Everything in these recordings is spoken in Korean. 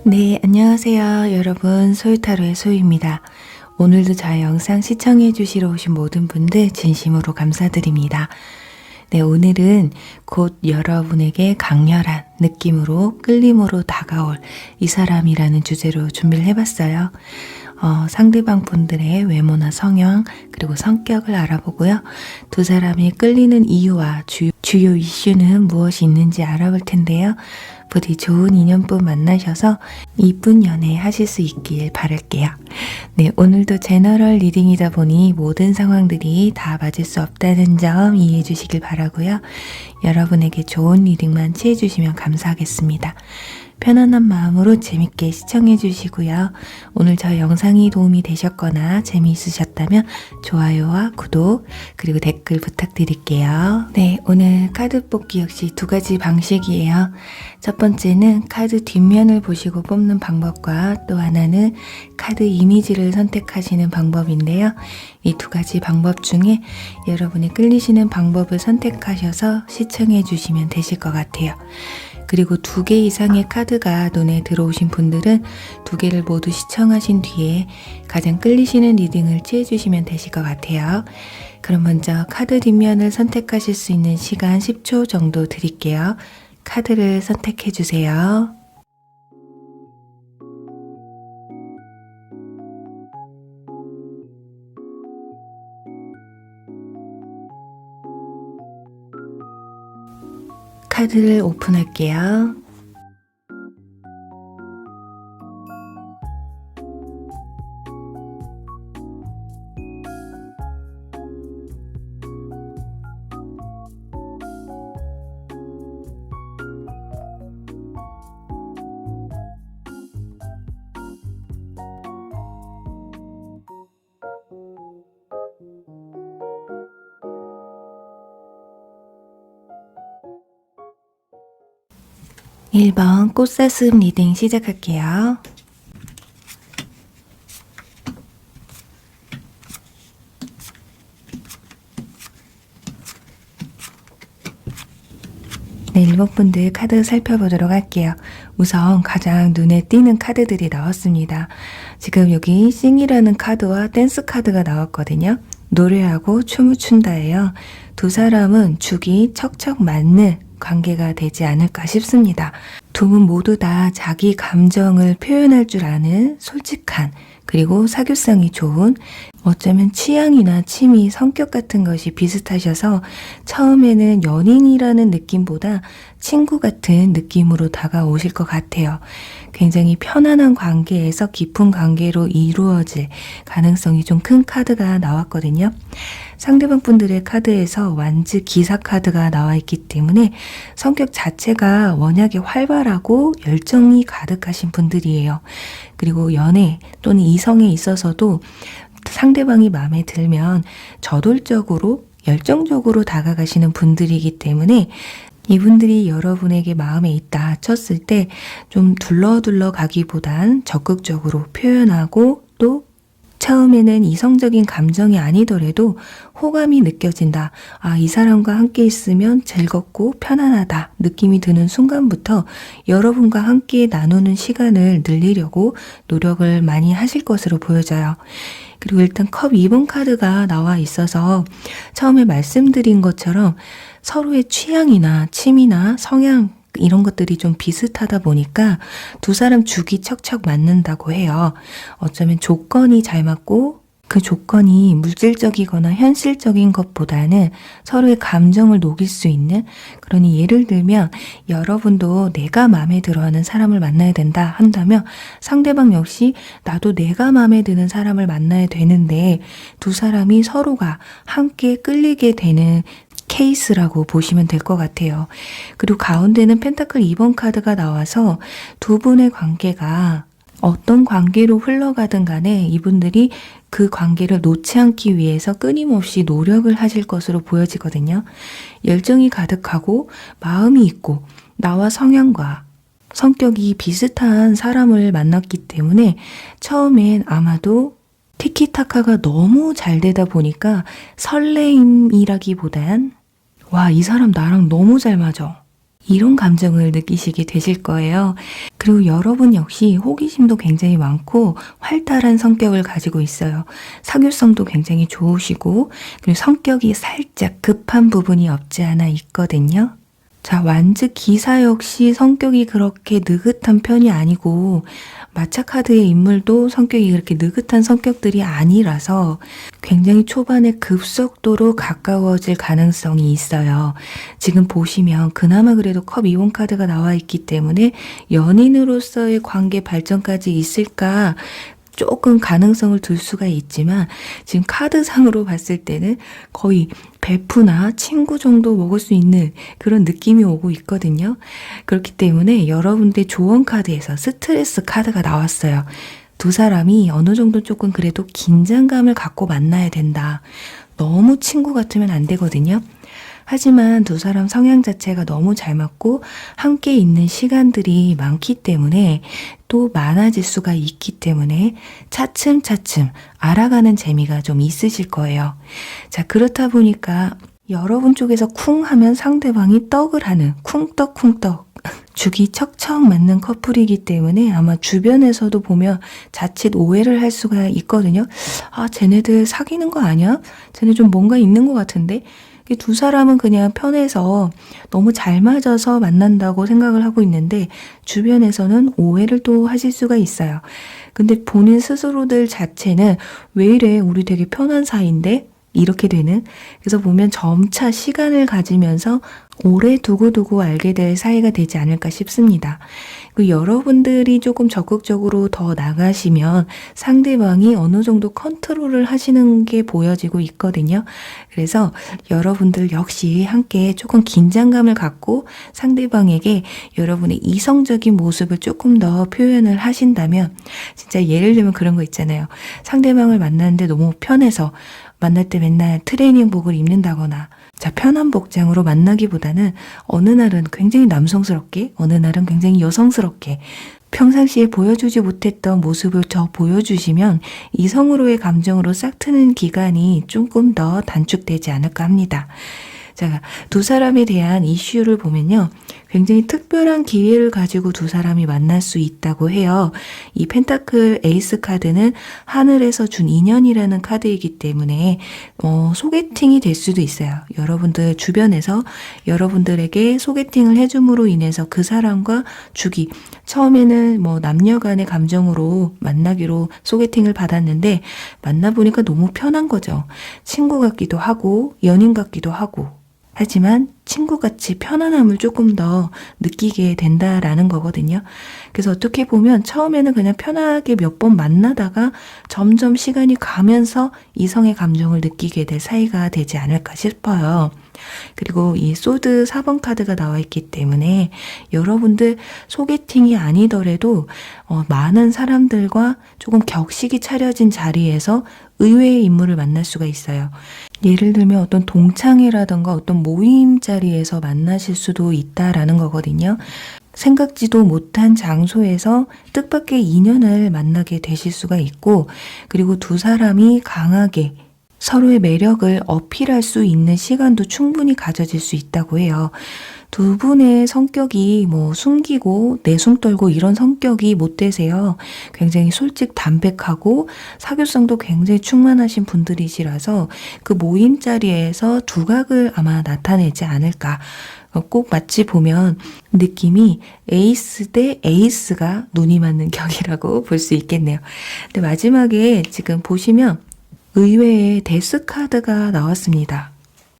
네, 안녕하세요. 여러분, 소유타로의 소유입니다. 오늘도 저의 영상 시청해 주시러 오신 모든 분들 진심으로 감사드립니다. 네, 오늘은 곧 여러분에게 강렬한 느낌으로 끌림으로 다가올 이 사람이라는 주제로 준비를 해봤어요. 상대방 분들의 외모나 성형 그리고 성격을 알아보고요. 두 사람이 끌리는 이유와 주요 이슈는 무엇이 있는지 알아볼 텐데요. 부디 좋은 인연분 만나셔서 이쁜 연애 하실 수 있길 바랄게요. 네, 오늘도 제너럴 리딩이다 보니 모든 상황들이 다 맞을 수 없다는 점 이해해 주시길 바라고요. 여러분에게 좋은 리딩만 취해 주시면 감사하겠습니다. 편안한 마음으로 재밌게 시청해 주시고요. 오늘 저 영상이 도움이 되셨거나 재미있으셨다면 좋아요와 구독 그리고 댓글 부탁드릴게요. 네, 오늘 카드 뽑기 역시 두 가지 방식이에요. 첫 번째는 카드 뒷면을 보시고 뽑는 방법과 또 하나는 카드 이미지를 선택하시는 방법인데요. 이 두 가지 방법 중에 여러분이 끌리시는 방법을 선택하셔서 시청해 주시면 되실 것 같아요. 그리고 2개 이상의 카드가 눈에 들어오신 분들은 2개를 모두 시청하신 뒤에 가장 끌리시는 리딩을 취해주시면 되실 것 같아요. 그럼 먼저 카드 뒷면을 선택하실 수 있는 시간 10초 정도 드릴게요. 카드를 선택해주세요. 카드를 오픈할게요. (1번) 꽃사슴 리딩 시작할게요. 네, 1번 분들 카드 살펴보도록 할게요. 우선 가장 눈에 띄는 카드들이 나왔습니다. 지금 여기 싱이라는 카드와 댄스 카드가 나왔거든요. 노래하고 춤을 춘다예요. 두 사람은 죽이 척척 맞는 관계가 되지 않을까 싶습니다. 두 분 모두 다 자기 감정을 표현할 줄 아는 솔직한 그리고 사교성이 좋은 어쩌면 취향이나 취미, 성격 같은 것이 비슷하셔서 처음에는 연인이라는 느낌보다 친구 같은 느낌으로 다가오실 것 같아요. 굉장히 편안한 관계에서 깊은 관계로 이루어질 가능성이 좀 큰 카드가 나왔거든요. 상대방 분들의 카드에서 완즈 기사 카드가 나와 있기 때문에 성격 자체가 워낙에 활발하고 열정이 가득하신 분들이에요. 그리고 연애 또는 이성에 있어서도 상대방이 마음에 들면 저돌적으로 열정적으로 다가가시는 분들이기 때문에 이분들이 여러분에게 마음에 있다 쳤을 때 좀 둘러둘러 가기보단 적극적으로 표현하고 또 처음에는 이성적인 감정이 아니더라도 호감이 느껴진다. 아, 이 사람과 함께 있으면 즐겁고 편안하다 느낌이 드는 순간부터 여러분과 함께 나누는 시간을 늘리려고 노력을 많이 하실 것으로 보여져요. 그리고 일단 컵 2번 카드가 나와 있어서 처음에 말씀드린 것처럼 서로의 취향이나 취미나 성향 이런 것들이 좀 비슷하다 보니까 두 사람 죽이 척척 맞는다고 해요. 어쩌면 조건이 잘 맞고 그 조건이 물질적이거나 현실적인 것보다는 서로의 감정을 녹일 수 있는, 그러니 예를 들면 여러분도 내가 마음에 들어하는 사람을 만나야 된다 한다면 상대방 역시 나도 내가 마음에 드는 사람을 만나야 되는데 두 사람이 서로가 함께 끌리게 되는 케이스라고 보시면 될 것 같아요. 그리고 가운데는 펜타클 2번 카드가 나와서 두 분의 관계가 어떤 관계로 흘러가든 간에 이분들이 그 관계를 놓지 않기 위해서 끊임없이 노력을 하실 것으로 보여지거든요. 열정이 가득하고 마음이 있고 나와 성향과 성격이 비슷한 사람을 만났기 때문에 처음엔 아마도 티키타카가 너무 잘 되다 보니까 설레임이라기보단 와, 이 사람 나랑 너무 잘 맞아. 이런 감정을 느끼시게 되실 거예요. 그리고 여러분 역시 호기심도 굉장히 많고 활달한 성격을 가지고 있어요. 사교성도 굉장히 좋으시고 그리고 성격이 살짝 급한 부분이 없지 않아 있거든요. 자, 완즈 기사 역시 성격이 그렇게 느긋한 편이 아니고 마차 카드의 인물도 성격이 그렇게 느긋한 성격들이 아니라서 굉장히 초반에 급속도로 가까워질 가능성이 있어요. 지금 보시면 그나마 그래도 컵 이온 카드가 나와 있기 때문에 연인으로서의 관계 발전까지 있을까 조금 가능성을 둘 수가 있지만 지금 카드상으로 봤을 때는 거의 베프나 친구 정도 먹을 수 있는 그런 느낌이 오고 있거든요. 그렇기 때문에 여러분들 조언 카드에서 스트레스 카드가 나왔어요. 두 사람이 어느 정도 조금 그래도 긴장감을 갖고 만나야 된다. 너무 친구 같으면 안 되거든요. 하지만 두 사람 성향 자체가 너무 잘 맞고 함께 있는 시간들이 많기 때문에 또 많아질 수가 있기 때문에 차츰차츰 알아가는 재미가 좀 있으실 거예요. 자, 그렇다 보니까 여러분 쪽에서 쿵 하면 상대방이 떡을 하는 쿵떡쿵떡 죽이 척척 맞는 커플이기 때문에 아마 주변에서도 보면 자칫 오해를 할 수가 있거든요. 아, 쟤네들 사귀는 거 아니야? 쟤네 좀 뭔가 있는 것 같은데? 두 사람은 그냥 편해서 너무 잘 맞아서 만난다고 생각을 하고 있는데 주변에서는 오해를 또 하실 수가 있어요. 근데 본인 스스로들 자체는 왜 이래? 우리 되게 편한 사이인데? 이렇게 되는. 그래서 보면 점차 시간을 가지면서 오래 두고두고 알게 될 사이가 되지 않을까 싶습니다. 여러분들이 조금 적극적으로 더 나가시면 상대방이 어느 정도 컨트롤을 하시는 게 보여지고 있거든요. 그래서 여러분들 역시 함께 조금 긴장감을 갖고 상대방에게 여러분의 이성적인 모습을 조금 더 표현을 하신다면 진짜 예를 들면 그런 거 있잖아요. 상대방을 만나는데 너무 편해서 만날 때 맨날 트레이닝복을 입는다거나 자, 편한 복장으로 만나기보다는 어느 날은 굉장히 남성스럽게, 어느 날은 굉장히 여성스럽게 평상시에 보여주지 못했던 모습을 더 보여주시면 이성으로의 감정으로 싹 트는 기간이 조금 더 단축되지 않을까 합니다. 자, 두 사람에 대한 이슈를 보면요. 굉장히 특별한 기회를 가지고 두 사람이 만날 수 있다고 해요. 이 펜타클 에이스 카드는 하늘에서 준 인연이라는 카드이기 때문에 소개팅이 될 수도 있어요. 여러분들 주변에서 여러분들에게 소개팅을 해줌으로 인해서 그 사람과 죽이 처음에는 남녀 간의 감정으로 만나기로 소개팅을 받았는데 만나보니까 너무 편한 거죠. 친구 같기도 하고 연인 같기도 하고 하지만 친구같이 편안함을 조금 더 느끼게 된다라는 거거든요. 그래서 어떻게 보면 처음에는 그냥 편하게 몇 번 만나다가 점점 시간이 가면서 이성의 감정을 느끼게 될 사이가 되지 않을까 싶어요. 그리고 이 소드 4번 카드가 나와 있기 때문에 여러분들 소개팅이 아니더라도 많은 사람들과 조금 격식이 차려진 자리에서 의외의 인물을 만날 수가 있어요. 예를 들면 어떤 동창회라든가 어떤 모임 자리에서 만나실 수도 있다라는 거거든요. 생각지도 못한 장소에서 뜻밖의 인연을 만나게 되실 수가 있고 그리고 두 사람이 강하게 서로의 매력을 어필할 수 있는 시간도 충분히 가져질 수 있다고 해요. 두 분의 성격이 숨기고 내숭 떨고 이런 성격이 못 되세요. 굉장히 솔직 담백하고 사교성도 굉장히 충만하신 분들이시라서 그 모임 자리에서 두각을 아마 나타내지 않을까. 꼭 마치 보면 느낌이 에이스 대 에이스가 눈이 맞는 격이라고 볼 수 있겠네요. 근데 마지막에 지금 보시면 의외의 데스 카드가 나왔습니다.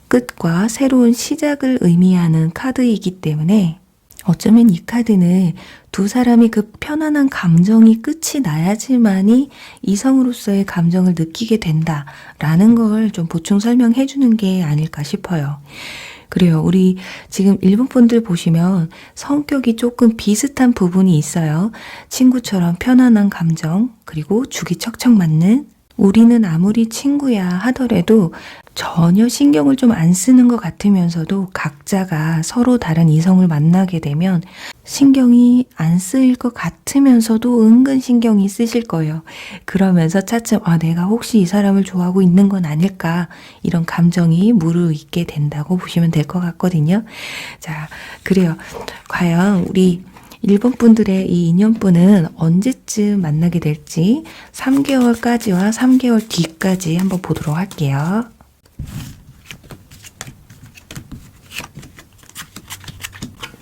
끝과 새로운 시작을 의미하는 카드이기 때문에 어쩌면 이 카드는 두 사람이 그 편안한 감정이 끝이 나야지만이 이성으로서의 감정을 느끼게 된다라는 걸 좀 보충 설명해 주는 게 아닐까 싶어요. 그래요. 우리 지금 일본 분들 보시면 성격이 조금 비슷한 부분이 있어요. 친구처럼 편안한 감정, 그리고 죽이 척척 맞는 우리는 아무리 친구야 하더라도 전혀 신경을 좀 안 쓰는 것 같으면서도 각자가 서로 다른 이성을 만나게 되면 신경이 안 쓰일 것 같으면서도 은근 신경이 쓰실 거예요. 그러면서 차츰 내가 혹시 이 사람을 좋아하고 있는 건 아닐까, 이런 감정이 무르익게 된다고 보시면 될 것 같거든요. 자, 그래요. 과연 우리 일본 분들의 이 인연분은 언제쯤 만나게 될지 3개월까지와 3개월 뒤까지 한번 보도록 할게요.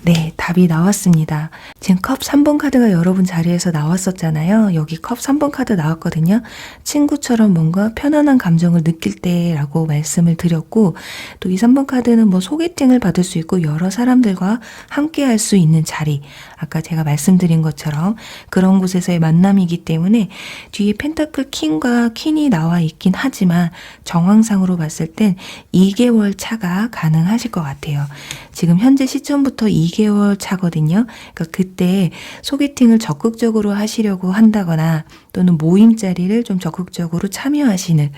네, 답이 나왔습니다. 지금 컵 3번 카드가 여러분 자리에서 나왔었잖아요. 여기 컵 3번 카드 나왔거든요. 친구처럼 뭔가 편안한 감정을 느낄 때라고 말씀을 드렸고, 또 이 3번 카드는 뭐 소개팅을 받을 수 있고 여러 사람들과 함께 할 수 있는 자리, 아까 제가 말씀드린 것처럼 그런 곳에서의 만남이기 때문에 뒤에 펜타클 킹과 퀸이 나와 있긴 하지만 정황상으로 봤을 땐 2개월 차가 가능하실 것 같아요. 지금 현재 시점부터 2개월 차거든요. 그러니까 그때 소개팅을 적극적으로 하시려고 한다거나 또는 모임 자리를 좀 적극적으로 참여하시는,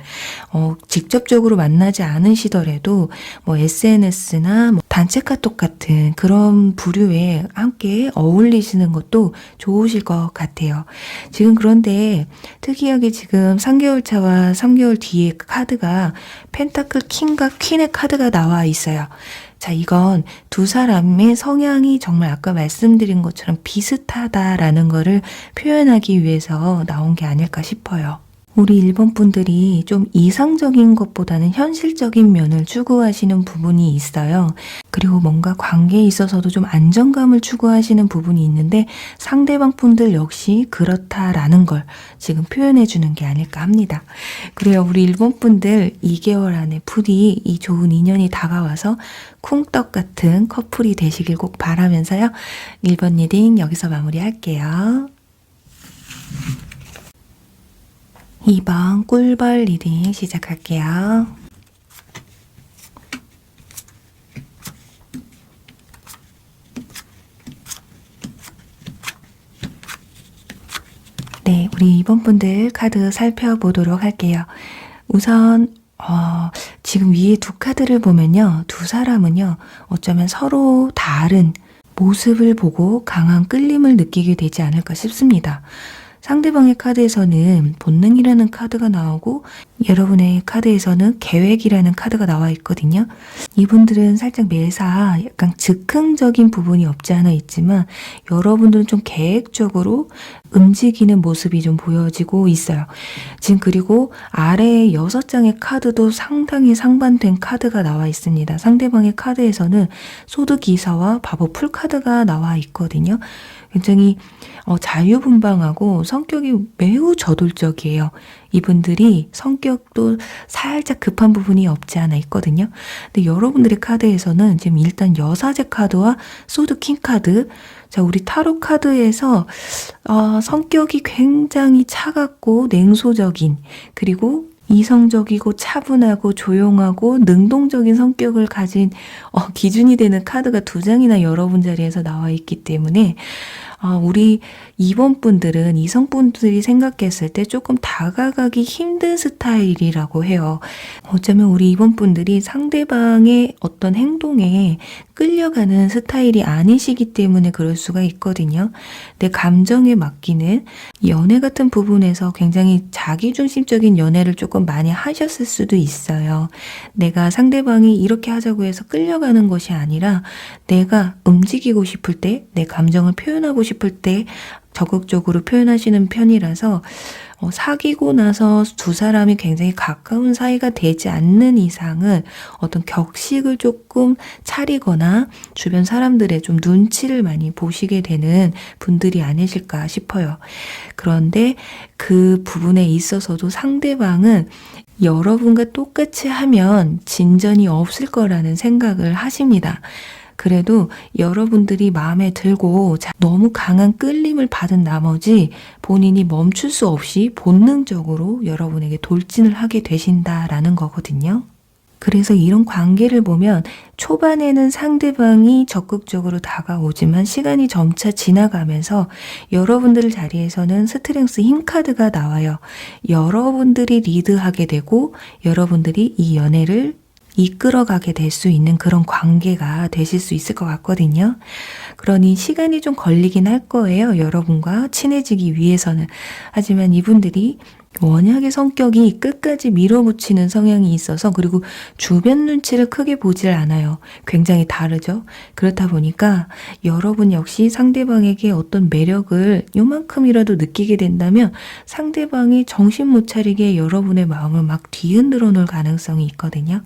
직접적으로 만나지 않으시더라도 뭐 SNS나 뭐 단체 카톡 같은 그런 부류에 함께 어울리시는 것도 좋으실 것 같아요. 지금 그런데 특이하게 지금 3개월 차와 3개월 뒤에 카드가 펜타클 킹과 퀸의 카드가 나와 있어요. 자, 이건 두 사람의 성향이 정말 아까 말씀드린 것처럼 비슷하다라는 거를 표현하기 위해서 나온 게 아닐까 싶어요. 우리 일본 분들이 좀 이상적인 것보다는 현실적인 면을 추구하시는 부분이 있어요. 그리고 뭔가 관계에 있어서도 좀 안정감을 추구하시는 부분이 있는데 상대방 분들 역시 그렇다라는 걸 지금 표현해 주는 게 아닐까 합니다. 그래요. 우리 일본 분들 2개월 안에 부디 이 좋은 인연이 다가와서 쿵떡 같은 커플이 되시길 꼭 바라면서요. 1번 리딩 여기서 마무리할게요. 2번 꿀벌 리딩 시작할게요. 네, 우리 2번 분들 카드 살펴보도록 할게요. 우선 지금 위에 두 카드를 보면요. 두 사람은요. 어쩌면 서로 다른 모습을 보고 강한 끌림을 느끼게 되지 않을까 싶습니다. 상대방의 카드에서는 본능이라는 카드가 나오고 여러분의 카드에서는 계획이라는 카드가 나와 있거든요. 이분들은 살짝 매사 약간 즉흥적인 부분이 없지 않아 있지만 여러분들은 좀 계획적으로 움직이는 모습이 좀 보여지고 있어요. 지금 그리고 아래에 6장의 카드도 상당히 상반된 카드가 나와 있습니다. 상대방의 카드에서는 소드 기사와 바보 풀 카드가 나와 있거든요. 굉장히 자유분방하고 성격이 매우 저돌적이에요. 이분들이 성격도 살짝 급한 부분이 없지 않아 있거든요. 근데 여러분들의 카드에서는 지금 일단 여사제 카드와 소드 킹 카드, 자, 우리 타로 카드에서 성격이 굉장히 차갑고 냉소적인, 그리고 이성적이고 차분하고 조용하고 능동적인 성격을 가진 기준이 되는 카드가 2장이나 여러분 자리에서 나와 있기 때문에 우리 2번 분들은 이성분들이 생각했을 때 조금 다가가기 힘든 스타일이라고 해요. 어쩌면 우리 2번 분들이 상대방의 어떤 행동에 끌려가는 스타일이 아니시기 때문에 그럴 수가 있거든요. 내 감정에 맡기는 연애 같은 부분에서 굉장히 자기중심적인 연애를 조금 많이 하셨을 수도 있어요. 내가 상대방이 이렇게 하자고 해서 끌려가는 것이 아니라 내가 움직이고 싶을 때, 내 감정을 표현하고 싶을 때 적극적으로 표현하시는 편이라서 사귀고 나서 두 사람이 굉장히 가까운 사이가 되지 않는 이상은 어떤 격식을 조금 차리거나 주변 사람들의 좀 눈치를 많이 보시게 되는 분들이 아니실까 싶어요. 그런데 그 부분에 있어서도 상대방은 여러분과 똑같이 하면 진전이 없을 거라는 생각을 하십니다. 그래도 여러분들이 마음에 들고 너무 강한 끌림을 받은 나머지 본인이 멈출 수 없이 본능적으로 여러분에게 돌진을 하게 되신다라는 거거든요. 그래서 이런 관계를 보면 초반에는 상대방이 적극적으로 다가오지만 시간이 점차 지나가면서 여러분들 자리에서는 스트렝스 힘 카드가 나와요. 여러분들이 리드하게 되고 여러분들이 이 연애를 이끌어가게 될 수 있는 그런 관계가 되실 수 있을 것 같거든요. 그러니 시간이 좀 걸리긴 할 거예요. 여러분과 친해지기 위해서는. 하지만 이분들이 워낙에 성격이 끝까지 밀어붙이는 성향이 있어서, 그리고 주변 눈치를 크게 보질 않아요. 굉장히 다르죠. 그렇다 보니까 여러분 역시 상대방에게 어떤 매력을 요만큼이라도 느끼게 된다면 상대방이 정신 못 차리게 여러분의 마음을 막 뒤흔들어 놓을 가능성이 있거든요.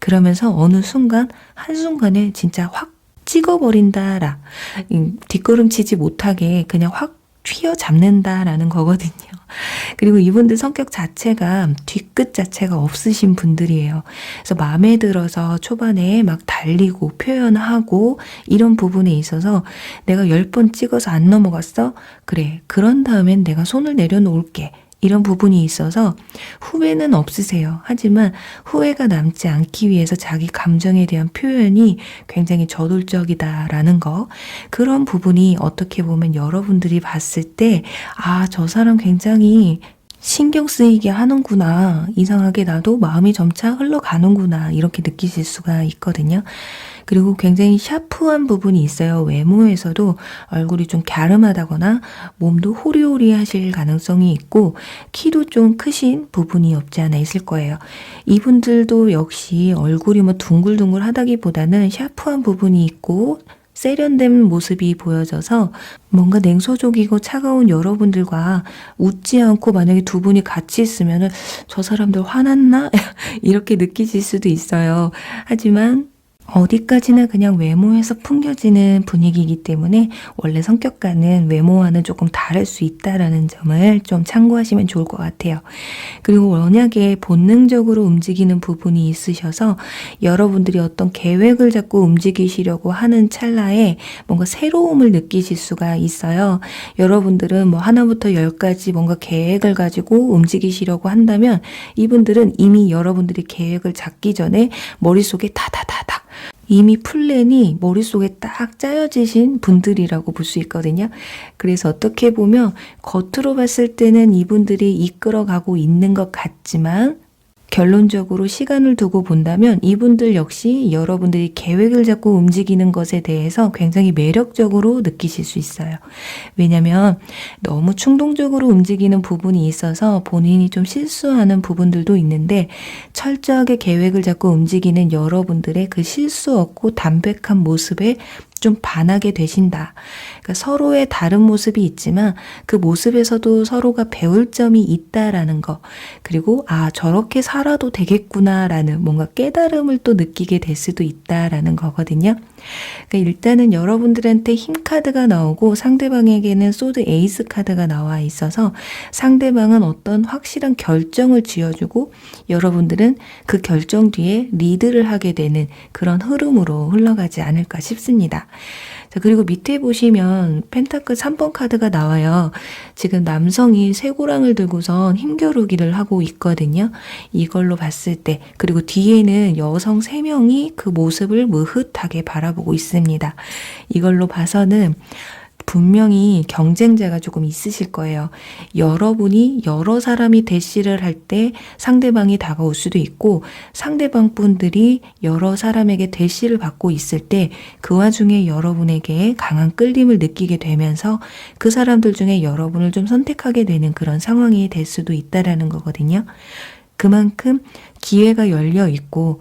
그러면서 어느 순간 한순간에 진짜 확 찍어버린다라, 뒷걸음치지 못하게 그냥 확 휘어잡는다라는 거거든요. 그리고 이분들 성격 자체가 뒤끝 자체가 없으신 분들이에요. 그래서 마음에 들어서 초반에 막 달리고 표현하고 이런 부분에 있어서 내가 10번 찍어서 안 넘어갔어? 그래. 그런 다음엔 내가 손을 내려놓을게. 이런 부분이 있어서 후회는 없으세요. 하지만 후회가 남지 않기 위해서 자기 감정에 대한 표현이 굉장히 저돌적이다라는 거, 그런 부분이 어떻게 보면 여러분들이 봤을 때 아, 저 사람 굉장히 신경 쓰이게 하는구나, 이상하게 나도 마음이 점차 흘러가는구나, 이렇게 느끼실 수가 있거든요. 그리고 굉장히 샤프한 부분이 있어요. 외모에서도 얼굴이 좀 갸름하다거나 몸도 호리호리하실 가능성이 있고 키도 좀 크신 부분이 없지 않아 있을 거예요. 이분들도 역시 얼굴이 뭐 둥글둥글하다기보다는 샤프한 부분이 있고 세련된 모습이 보여져서 뭔가 냉소적이고 차가운 여러분들과 웃지 않고 만약에 두 분이 같이 있으면 저 사람들 화났나? 이렇게 느끼실 수도 있어요. 하지만 어디까지나 그냥 외모에서 풍겨지는 분위기이기 때문에 원래 성격과는 외모와는 조금 다를 수 있다라는 점을 좀 참고하시면 좋을 것 같아요. 그리고 워낙에 본능적으로 움직이는 부분이 있으셔서 여러분들이 어떤 계획을 잡고 움직이시려고 하는 찰나에 뭔가 새로움을 느끼실 수가 있어요. 여러분들은 뭐 하나부터 10까지 뭔가 계획을 가지고 움직이시려고 한다면 이분들은 이미 여러분들이 계획을 잡기 전에 머릿속에 다다다닥 이미 플랜이 머릿속에 딱 짜여지신 분들이라고 볼 수 있거든요. 그래서 어떻게 보면 겉으로 봤을 때는 이분들이 이끌어가고 있는 것 같지만 결론적으로 시간을 두고 본다면 이분들 역시 여러분들이 계획을 잡고 움직이는 것에 대해서 굉장히 매력적으로 느끼실 수 있어요. 왜냐하면 너무 충동적으로 움직이는 부분이 있어서 본인이 좀 실수하는 부분들도 있는데 철저하게 계획을 잡고 움직이는 여러분들의 그 실수 없고 담백한 모습에 좀 반하게 되신다. 그러니까 서로의 다른 모습이 있지만 그 모습에서도 서로가 배울 점이 있다라는 거, 그리고 아, 저렇게 살아도 되겠구나라는 뭔가 깨달음을 또 느끼게 될 수도 있다라는 거거든요. 그러니까 일단은 여러분들한테 힘 카드가 나오고 상대방에게는 소드 에이스 카드가 나와 있어서 상대방은 어떤 확실한 결정을 쥐어주고 여러분들은 그 결정 뒤에 리드를 하게 되는 그런 흐름으로 흘러가지 않을까 싶습니다. 자, 그리고 밑에 보시면 펜타클 3번 카드가 나와요. 지금 남성이 쇠고랑을 들고선 힘겨루기를 하고 있거든요. 이걸로 봤을 때, 그리고 뒤에는 여성 3명이 그 모습을 무흐하게 바라보고 있습니다. 이걸로 봐서는 분명히 경쟁자가 조금 있으실 거예요. 여러분이 여러 사람이 대시를 할 때 상대방이 다가올 수도 있고 상대방 분들이 여러 사람에게 대시를 받고 있을 때 그 와중에 여러분에게 강한 끌림을 느끼게 되면서 그 사람들 중에 여러분을 좀 선택하게 되는 그런 상황이 될 수도 있다라는 거거든요. 그만큼 기회가 열려 있고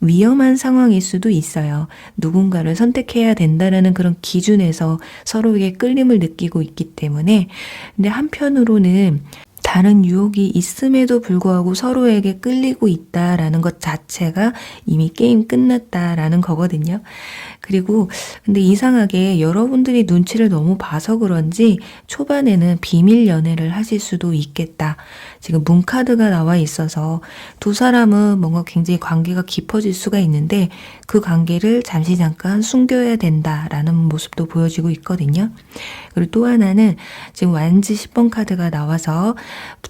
위험한 상황일 수도 있어요. 누군가를 선택해야 된다라는 그런 기준에서 서로에게 끌림을 느끼고 있기 때문에. 근데 한편으로는 다른 유혹이 있음에도 불구하고 서로에게 끌리고 있다라는 것 자체가 이미 게임 끝났다라는 거거든요. 그리고 근데 이상하게 여러분들이 눈치를 너무 봐서 그런지 초반에는 비밀 연애를 하실 수도 있겠다. 지금 문 카드가 나와 있어서 두 사람은 뭔가 굉장히 관계가 깊어질 수가 있는데 그 관계를 잠시 잠깐 숨겨야 된다라는 모습도 보여지고 있거든요. 그리고 또 하나는 지금 완지 10번 카드가 나와서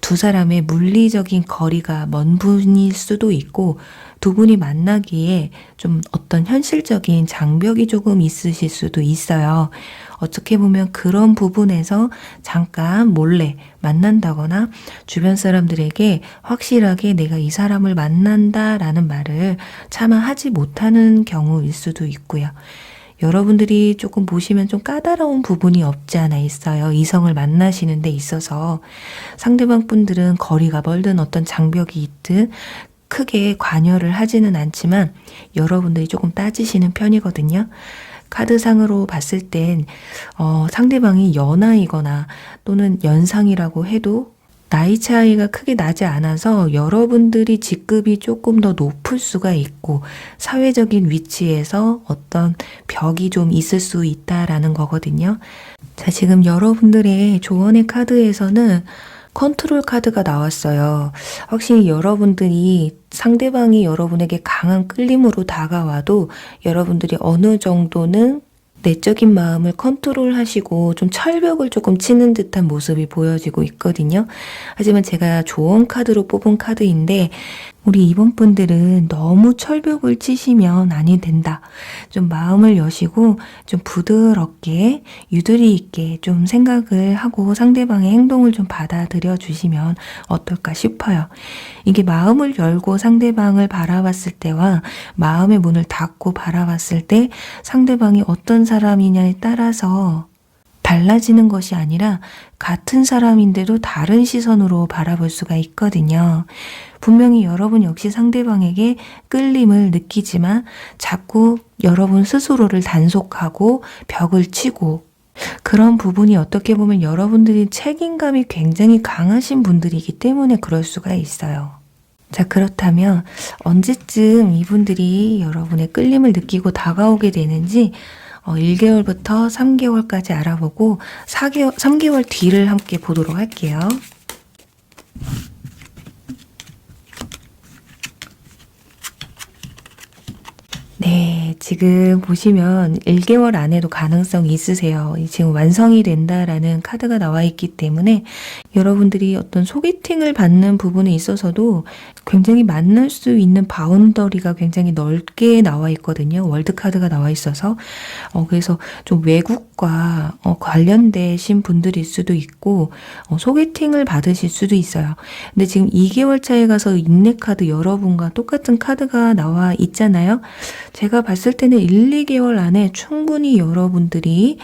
두 사람의 물리적인 거리가 먼 분일 수도 있고 두 분이 만나기에 좀 어떤 현실적인 장벽이 조금 있으실 수도 있어요. 어떻게 보면 그런 부분에서 잠깐 몰래 만난다거나 주변 사람들에게 확실하게 내가 이 사람을 만난다라는 말을 차마 하지 못하는 경우일 수도 있고요. 여러분들이 조금 보시면 좀 까다로운 부분이 없지 않아 있어요. 이성을 만나시는 데 있어서 상대방 분들은 거리가 멀든 어떤 장벽이 있든 크게 관여를 하지는 않지만 여러분들이 조금 따지시는 편이거든요. 카드상으로 봤을 땐 상대방이 연하이거나 또는 연상이라고 해도 나이 차이가 크게 나지 않아서 여러분들이 직급이 조금 더 높을 수가 있고 사회적인 위치에서 어떤 벽이 좀 있을 수 있다라는 거거든요. 자, 지금 여러분들의 조언의 카드에서는 컨트롤 카드가 나왔어요. 확실히 여러분들이 상대방이 여러분에게 강한 끌림으로 다가와도 여러분들이 어느 정도는 내적인 마음을 컨트롤하시고 좀 철벽을 조금 치는 듯한 모습이 보여지고 있거든요. 하지만 제가 조언 카드로 뽑은 카드인데 우리 이번 분들은 너무 철벽을 치시면 아니 된다. 좀 마음을 여시고 좀 부드럽게 유두리 있게 좀 생각을 하고 상대방의 행동을 좀 받아들여 주시면 어떨까 싶어요. 이게 마음을 열고 상대방을 바라봤을 때와 마음의 문을 닫고 바라봤을 때 상대방이 어떤 사람이냐에 따라서 달라지는 것이 아니라 같은 사람인데도 다른 시선으로 바라볼 수가 있거든요. 분명히 여러분 역시 상대방에게 끌림을 느끼지만 자꾸 여러분 스스로를 단속하고 벽을 치고 그런 부분이 어떻게 보면 여러분들이 책임감이 굉장히 강하신 분들이기 때문에 그럴 수가 있어요. 자, 그렇다면 언제쯤 이분들이 여러분의 끌림을 느끼고 다가오게 되는지 1개월부터 3개월까지 알아보고 3개월 뒤를 함께 보도록 할게요. 네, 지금 보시면 1개월 안에도 가능성이 있으세요. 지금 완성이 된다라는 카드가 나와 있기 때문에 여러분들이 어떤 소개팅을 받는 부분에 있어서도 굉장히 만날 수 있는 바운더리가 굉장히 넓게 나와 있거든요. 월드카드가 나와 있어서 그래서 좀 외국과 관련되신 분들일 수도 있고 소개팅을 받으실 수도 있어요. 근데 지금 2개월 차에 가서 인내 카드 여러분과 똑같은 카드가 나와 있잖아요. 제가 봤을 때는 1, 2개월 안에 충분히 여러분들이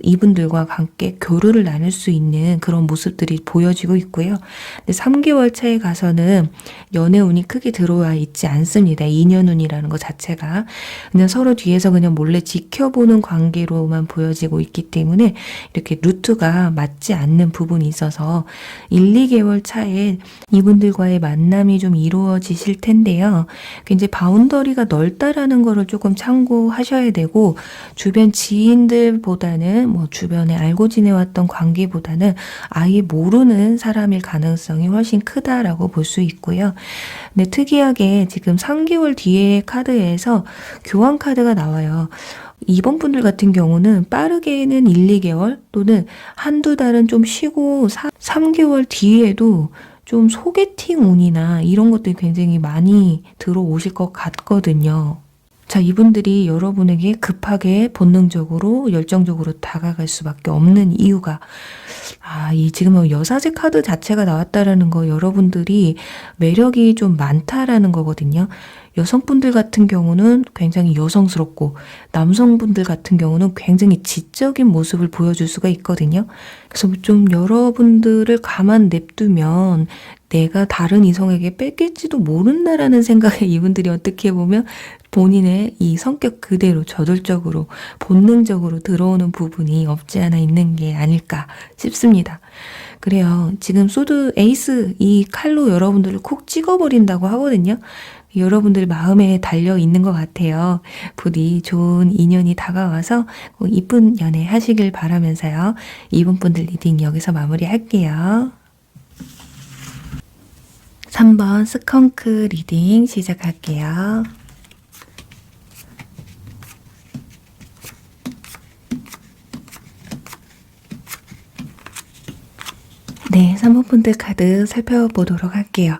이분들과 함께 교류를 나눌 수 있는 그런 모습들이 보여지고 있고요. 근데 3개월 차에 가서는 연애운이 크게 들어와 있지 않습니다. 인연운이라는 것 자체가. 그냥 서로 뒤에서 그냥 몰래 지켜보는 관계로만 보여지고 있기 때문에 이렇게 루트가 맞지 않는 부분이 있어서 1, 2개월 차에 이분들과의 만남이 좀 이루어지실 텐데요. 굉장히 바운더리가 넓다라는 거를 조금 참고하셔야 되고 주변 지인들보다는 주변에 알고 지내왔던 관계보다는 아예 모르는 사람일 가능성이 훨씬 크다라고 볼 수 있고요. 근데 특이하게 지금 3개월 뒤에 카드에서 교환 카드가 나와요. 이번 분들 같은 경우는 빠르게는 1, 2개월 또는 한두 달은 좀 쉬고 3개월 뒤에도 좀 소개팅 운이나 이런 것들이 굉장히 많이 들어오실 것 같거든요. 자, 이분들이 여러분에게 급하게 본능적으로 열정적으로 다가갈 수밖에 없는 이유가 이 지금 여사제 카드 자체가 나왔다라는 거 여러분들이 매력이 좀 많다라는 거거든요. 여성분들 같은 경우는 굉장히 여성스럽고 남성분들 같은 경우는 굉장히 지적인 모습을 보여줄 수가 있거든요. 그래서 좀 여러분들을 가만 냅두면 내가 다른 이성에게 뺏길지도 모른다라는 생각에 이분들이 어떻게 보면 본인의 이 성격 그대로 저돌적으로 본능적으로 들어오는 부분이 없지 않아 있는 게 아닐까 싶습니다. 그래요. 지금 소드 에이스 이 칼로 여러분들을 콕 찍어버린다고 하거든요. 여러분들 마음에 달려 있는 것 같아요. 부디 좋은 인연이 다가와서 꼭 이쁜 연애 하시길 바라면서요. 이번 분들 리딩 여기서 마무리할게요. 3번 스컹크 리딩 시작할게요. 네, 3번 분들 카드 살펴보도록 할게요.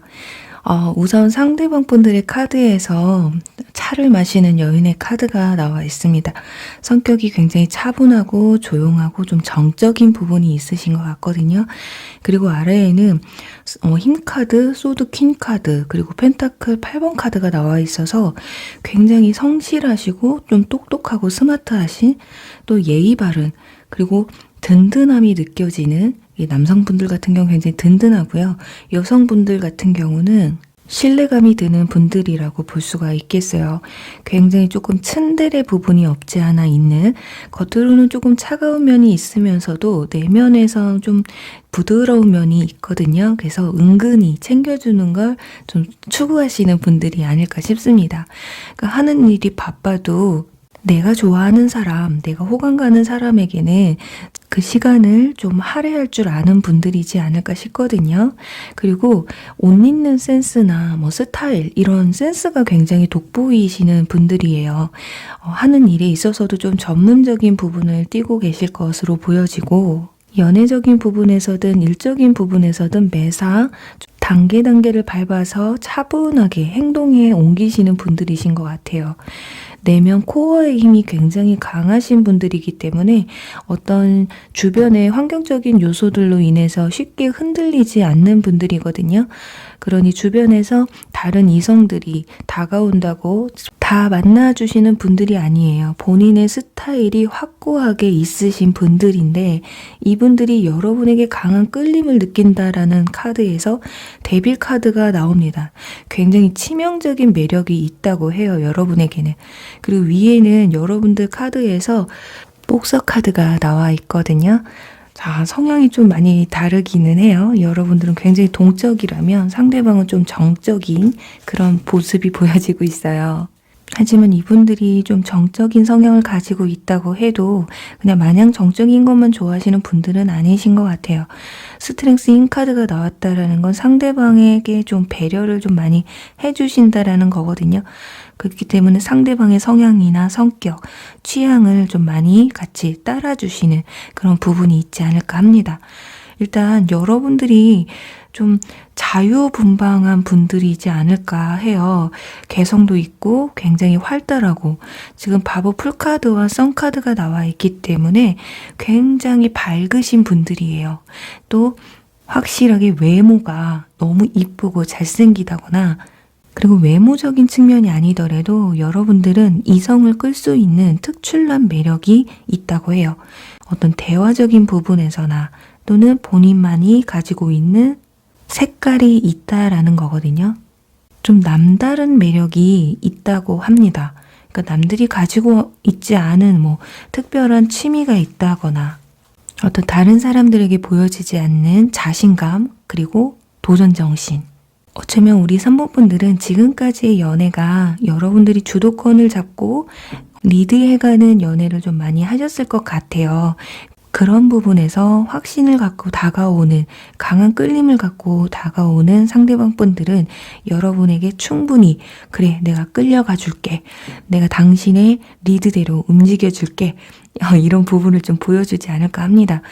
우선 상대방 분들의 카드에서 차를 마시는 여인의 카드가 나와 있습니다. 성격이 굉장히 차분하고 조용하고 좀 정적인 부분이 있으신 것 같거든요. 그리고 아래에는 힘 카드, 소드 퀸 카드, 그리고 펜타클 8번 카드가 나와 있어서 굉장히 성실하시고 좀 똑똑하고 스마트하신, 또 예의 바른, 그리고 든든함이 느껴지는, 이 남성분들 같은 경우 굉장히 든든하고요. 여성분들 같은 경우는 신뢰감이 드는 분들이라고 볼 수가 있겠어요. 굉장히 조금 츤데레 부분이 없지 않아 있는, 겉으로는 조금 차가운 면이 있으면서도 내면에서 좀 부드러운 면이 있거든요. 그래서 은근히 챙겨주는 걸 좀 추구하시는 분들이 아닐까 싶습니다. 그러니까 하는 일이 바빠도 내가 좋아하는 사람, 내가 호감 가는 사람에게는 그 시간을 좀 할애할 줄 아는 분들이지 않을까 싶거든요. 그리고 옷 입는 센스나 뭐 스타일, 이런 센스가 굉장히 돋보이시는 분들이에요. 하는 일에 있어서도 좀 전문적인 부분을 띠고 계실 것으로 보여지고, 연애적인 부분에서든 일적인 부분에서든 매사 단계를 밟아서 차분하게 행동에 옮기시는 분들이신 것 같아요. 내면 코어의 힘이 굉장히 강하신 분들이기 때문에 어떤 주변의 환경적인 요소들로 인해서 쉽게 흔들리지 않는 분들이거든요. 그러니 주변에서 다른 이성들이 다가온다고 다 만나주시는 분들이 아니에요. 본인의 스타일이 확고하게 있으신 분들인데, 이분들이 여러분에게 강한 끌림을 느낀다라는 카드에서 데빌 카드가 나옵니다. 굉장히 치명적인 매력이 있다고 해요, 여러분에게는. 그리고 위에는 여러분들 카드에서 복서 카드가 나와 있거든요. 자, 성향이 좀 많이 다르기는 해요. 여러분들은 굉장히 동적이라면 상대방은 좀 정적인 그런 모습이 보여지고 있어요. 하지만 이분들이 좀 정적인 성향을 가지고 있다고 해도 그냥 마냥 정적인 것만 좋아하시는 분들은 아니신 것 같아요. 스트렝스 힘 카드가 나왔다라는 건 상대방에게 좀 배려를 좀 많이 해주신다라는 거거든요. 그렇기 때문에 상대방의 성향이나 성격, 취향을 좀 많이 같이 따라주시는 그런 부분이 있지 않을까 합니다. 일단 여러분들이 좀 자유분방한 분들이지 않을까 해요. 개성도 있고 굉장히 활달하고, 지금 바보 풀카드와 선카드가 나와 있기 때문에 굉장히 밝으신 분들이에요. 또 확실하게 외모가 너무 이쁘고 잘생기다거나, 그리고 외모적인 측면이 아니더라도 여러분들은 이성을 끌 수 있는 특출난 매력이 있다고 해요. 어떤 대화적인 부분에서나 또는 본인만이 가지고 있는 색깔이 있다라는 거거든요. 좀 남다른 매력이 있다고 합니다. 그러니까 남들이 가지고 있지 않은 뭐 특별한 취미가 있다거나, 어떤 다른 사람들에게 보여지지 않는 자신감, 그리고 도전정신. 어쩌면 우리 3번 분들은 지금까지의 연애가 여러분들이 주도권을 잡고 리드해가는 연애를 좀 많이 하셨을 것 같아요. 그런 부분에서 확신을 갖고 다가오는, 강한 끌림을 갖고 다가오는 상대방 분들은 여러분에게 충분히 그래, 내가 끌려가 줄게, 내가 당신의 리드대로 움직여 줄게, 이런 부분을 좀 보여주지 않을까 합니다.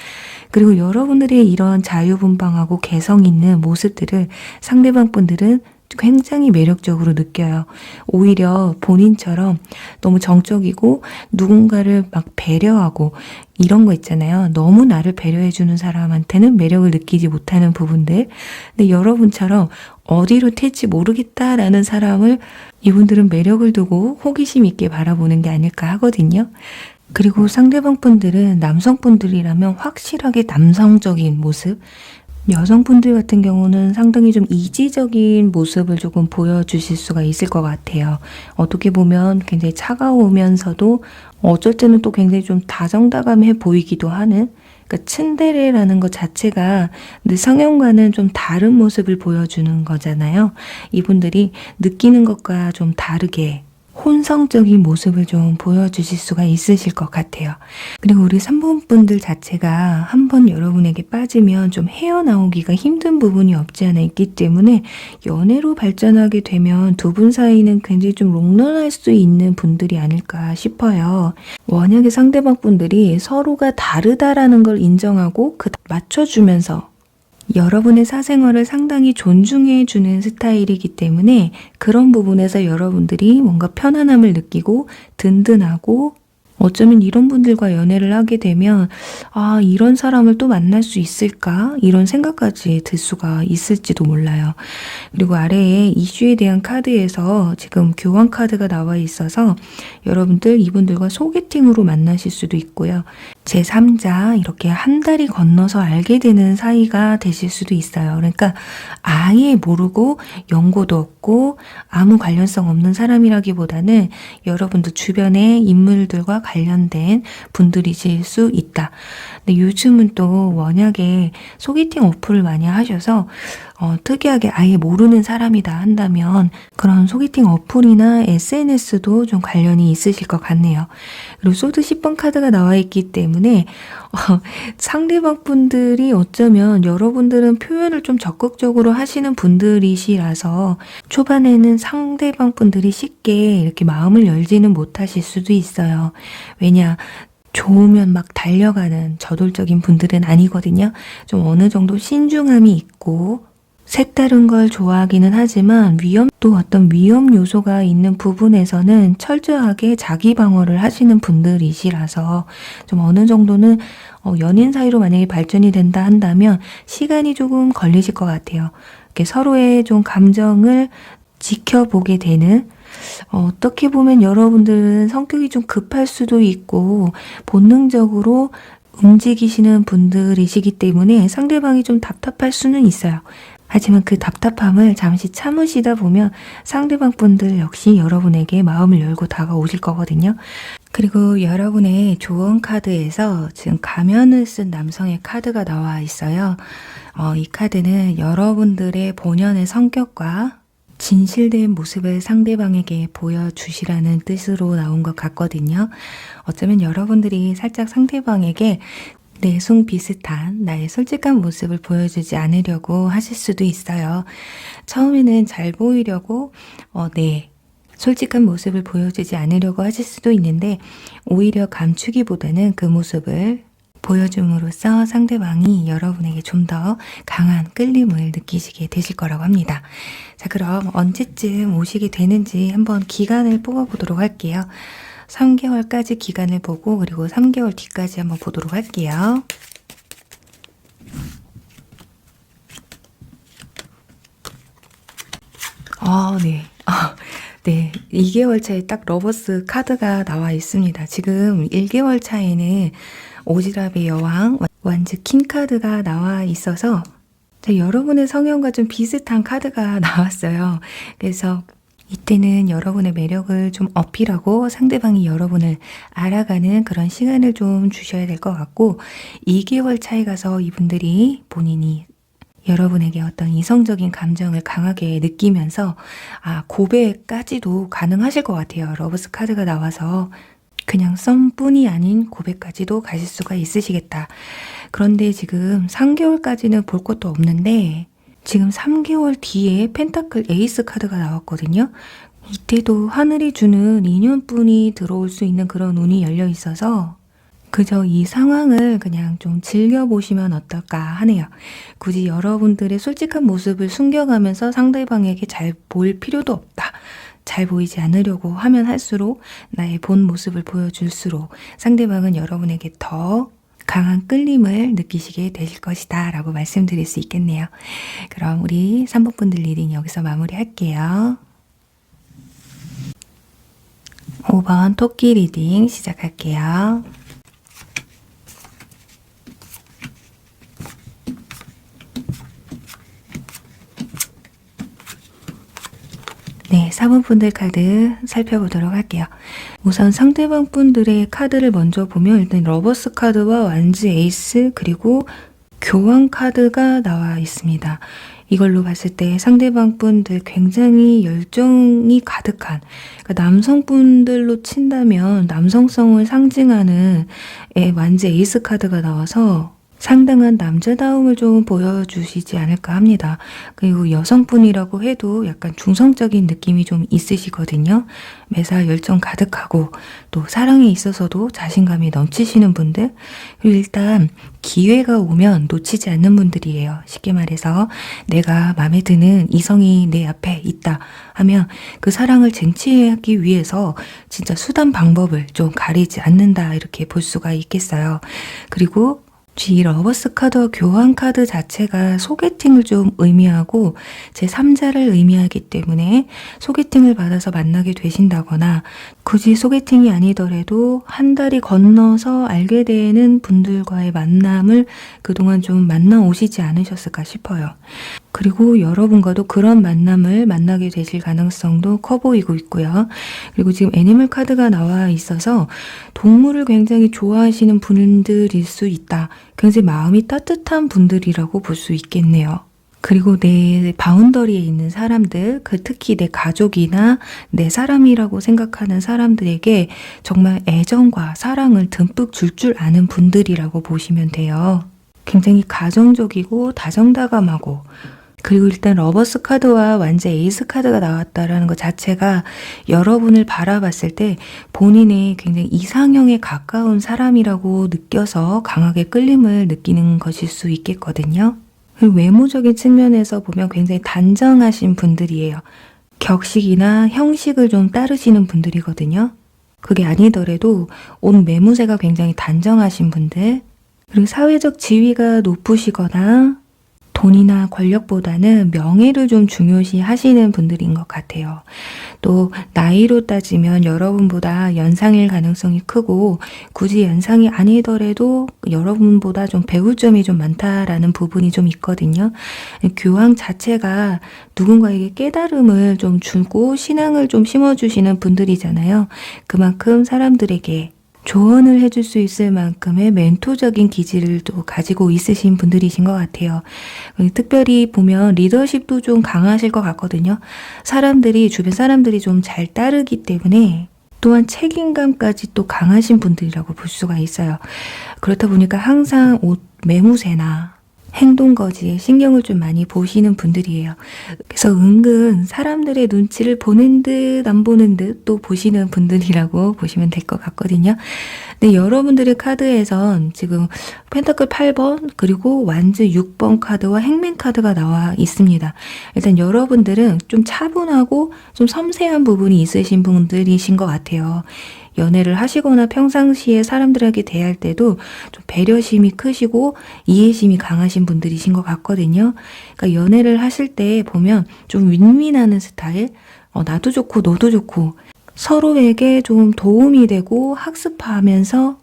그리고 여러분들의 이런 자유분방하고 개성 있는 모습들을 상대방 분들은 굉장히 매력적으로 느껴요. 오히려 본인처럼 너무 정적이고 누군가를 막 배려하고 이런 거 있잖아요. 너무 나를 배려해주는 사람한테는 매력을 느끼지 못하는 부분들. 근데 여러분처럼 어디로 튈지 모르겠다라는 사람을 이분들은 매력을 두고 호기심 있게 바라보는 게 아닐까 하거든요. 그리고 상대방 분들은 남성분들이라면 확실하게 남성적인 모습, 여성분들 같은 경우는 상당히 좀 이지적인 모습을 조금 보여주실 수가 있을 것 같아요. 어떻게 보면 굉장히 차가우면서도 어쩔 때는 또 굉장히 좀 다정다감해 보이기도 하는, 그러니까 츤데레라는 것 자체가 내 성향과는 좀 다른 모습을 보여주는 거잖아요. 이분들이 느끼는 것과 좀 다르게 혼성적인 모습을 좀 보여주실 수가 있으실 것 같아요. 그리고 우리 3번 분들 자체가 한번 여러분에게 빠지면 좀 헤어나오기가 힘든 부분이 없지 않아 있기 때문에 연애로 발전하게 되면 두 분 사이는 굉장히 좀 롱런할 수 있는 분들이 아닐까 싶어요. 만약에 상대방 분들이 서로가 다르다라는 걸 인정하고 맞춰주면서 여러분의 사생활을 상당히 존중해 주는 스타일이기 때문에 그런 부분에서 여러분들이 뭔가 편안함을 느끼고 든든하고 어쩌면 이런 분들과 연애를 하게 되면 아, 이런 사람을 또 만날 수 있을까? 이런 생각까지 들 수가 있을지도 몰라요. 그리고 아래에 이슈에 대한 카드에서 지금 교환 카드가 나와 있어서 여러분들 이분들과 소개팅으로 만나실 수도 있고요. 제3자 이렇게 한 달이 건너서 알게 되는 사이가 되실 수도 있어요. 그러니까 아예 모르고 연고도 없고 아무 관련성 없는 사람이라기보다는 여러분들 주변의 인물들과 관련된 분들이실 수 있다. 근데 요즘은 또 워낙에 소개팅 어플을 많이 하셔서 특이하게 아예 모르는 사람이다 한다면 그런 소개팅 어플이나 SNS도 좀 관련이 있으실 것 같네요. 그리고 소드 10번 카드가 나와 있기 때문에 상대방 분들이 어쩌면 여러분들은 표현을 좀 적극적으로 하시는 분들이시라서 초반에는 상대방 분들이 쉽게 이렇게 마음을 열지는 못하실 수도 있어요. 왜냐? 좋으면 막 달려가는 저돌적인 분들은 아니거든요. 좀 어느 정도 신중함이 있고 색다른 걸 좋아하기는 하지만 또 어떤 위험 요소가 있는 부분에서는 철저하게 자기 방어를 하시는 분들이시라서 좀 어느 정도는 연인 사이로 만약에 발전이 된다 한다면 시간이 조금 걸리실 것 같아요. 이렇게 서로의 좀 감정을 지켜보게 되는 어떻게 보면 여러분들은 성격이 좀 급할 수도 있고 본능적으로 움직이시는 분들이시기 때문에 상대방이 좀 답답할 수는 있어요. 하지만 그 답답함을 잠시 참으시다 보면 상대방 분들 역시 여러분에게 마음을 열고 다가오실 거거든요. 그리고 여러분의 조언 카드에서 지금 가면을 쓴 남성의 카드가 나와 있어요. 이 카드는 여러분들의 본연의 성격과 진실된 모습을 상대방에게 보여주시라는 뜻으로 나온 것 같거든요. 어쩌면 여러분들이 살짝 상대방에게 내숭 비슷한 나의 솔직한 모습을 보여주지 않으려고 하실 수도 있어요. 처음에는 잘 보이려고 솔직한 모습을 보여주지 않으려고 하실 수도 있는데 오히려 감추기보다는 그 모습을 보여줌으로써 상대방이 여러분에게 좀 더 강한 끌림을 느끼시게 되실 거라고 합니다. 자, 그럼 언제쯤 오시게 되는지 한번 기간을 뽑아보도록 할게요. 3개월까지 기간을 보고 그리고 3개월 뒤까지 한번 보도록 할게요. 네. 네, 2개월 차에 딱 러버스 카드가 나와 있습니다. 지금 1개월 차에는 오지랖의 여왕, 완즈 킹 카드가 나와 있어서 여러분의 성향과 좀 비슷한 카드가 나왔어요. 그래서 이때는 여러분의 매력을 좀 어필하고 상대방이 여러분을 알아가는 그런 시간을 좀 주셔야 될 것 같고 2개월 차에 가서 이분들이 본인이 여러분에게 어떤 이성적인 감정을 강하게 느끼면서 고백까지도 가능하실 것 같아요. 러브스 카드가 나와서 그냥 썸뿐이 아닌 고백까지도 가실 수가 있으시겠다. 그런데 지금 3개월까지는 볼 것도 없는데 지금 3개월 뒤에 펜타클 에이스 카드가 나왔거든요. 이때도 하늘이 주는 인연뿐이 들어올 수 있는 그런 운이 열려 있어서 그저 이 상황을 그냥 좀 즐겨보시면 어떨까 하네요. 굳이 여러분들의 솔직한 모습을 숨겨가면서 상대방에게 잘 보일 필요도 없다. 잘 보이지 않으려고 하면 할수록 나의 본 모습을 보여줄수록 상대방은 여러분에게 더 강한 끌림을 느끼시게 되실 것이다 라고 말씀드릴 수 있겠네요. 그럼 우리 3번 분들 리딩 여기서 마무리할게요. 5번 토끼 리딩 시작할게요. 네, 4번 분들 카드 살펴보도록 할게요. 우선 상대방 분들의 카드를 먼저 보면 일단 러버스 카드와 완즈 에이스 그리고 교환 카드가 나와 있습니다. 이걸로 봤을 때 상대방 분들 굉장히 열정이 가득한 그러니까 남성분들로 친다면 남성성을 상징하는 완즈 에이스 카드가 나와서 상당한 남자다움을 좀 보여주시지 않을까 합니다. 그리고 여성분이라고 해도 약간 중성적인 느낌이 좀 있으시거든요. 매사 열정 가득하고 또 사랑에 있어서도 자신감이 넘치시는 분들, 그리고 일단 기회가 오면 놓치지 않는 분들이에요. 쉽게 말해서 내가 마음에 드는 이성이 내 앞에 있다 하면 그 사랑을 쟁취하기 위해서 진짜 수단 방법을 좀 가리지 않는다, 이렇게 볼 수가 있겠어요. 그리고 이 러버스 카드와 교환 카드 자체가 소개팅을 좀 의미하고 제3자를 의미하기 때문에 소개팅을 받아서 만나게 되신다거나 굳이 소개팅이 아니더라도 한 달이 건너서 알게 되는 분들과의 만남을 그동안 좀 만나 오시지 않으셨을까 싶어요. 그리고 여러분과도 그런 만남을 만나게 되실 가능성도 커 보이고 있고요. 그리고 지금 애니멀 카드가 나와 있어서 동물을 굉장히 좋아하시는 분들일 수 있다. 굉장히 마음이 따뜻한 분들이라고 볼 수 있겠네요. 그리고 내 바운더리에 있는 사람들, 특히 내 가족이나 내 사람이라고 생각하는 사람들에게 정말 애정과 사랑을 듬뿍 줄 아는 분들이라고 보시면 돼요. 굉장히 가정적이고 다정다감하고, 그리고 일단 러버스 카드와 완전 에이스 카드가 나왔다라는 것 자체가 여러분을 바라봤을 때 본인의 굉장히 이상형에 가까운 사람이라고 느껴서 강하게 끌림을 느끼는 것일 수 있겠거든요. 그리고 외모적인 측면에서 보면 굉장히 단정하신 분들이에요. 격식이나 형식을 좀 따르시는 분들이거든요. 그게 아니더라도 옷 매무새가 굉장히 단정하신 분들, 그리고 사회적 지위가 높으시거나 돈이나 권력보다는 명예를 좀 중요시 하시는 분들인 것 같아요. 또 나이로 따지면 여러분보다 연상일 가능성이 크고 굳이 연상이 아니더라도 여러분보다 좀 배울 점이 좀 많다라는 부분이 좀 있거든요. 교황 자체가 누군가에게 깨달음을 좀 주고 신앙을 좀 심어주시는 분들이잖아요. 그만큼 사람들에게 조언을 해줄 수 있을 만큼의 멘토적인 기질을 또 가지고 있으신 분들이신 것 같아요. 특별히 보면 리더십도 좀 강하실 것 같거든요. 주변 사람들이 좀 잘 따르기 때문에 또한 책임감까지 또 강하신 분들이라고 볼 수가 있어요. 그렇다 보니까 항상 옷 매무새나 행동거지에 신경을 좀 많이 보시는 분들이에요. 그래서 은근 사람들의 눈치를 보는 듯 안 보는 듯 또 보시는 분들이라고 보시면 될 것 같거든요. 근데 여러분들의 카드에선 지금 펜타클 8번 그리고 완즈 6번 카드와 행맨 카드가 나와 있습니다. 일단 여러분들은 좀 차분하고 좀 섬세한 부분이 있으신 분들이신 것 같아요. 연애를 하시거나 평상시에 사람들에게 대할 때도 좀 배려심이 크시고 이해심이 강하신 분들이신 것 같거든요. 그러니까 연애를 하실 때 보면 좀 윈윈하는 스타일, 나도 좋고 너도 좋고 서로에게 좀 도움이 되고 학습하면서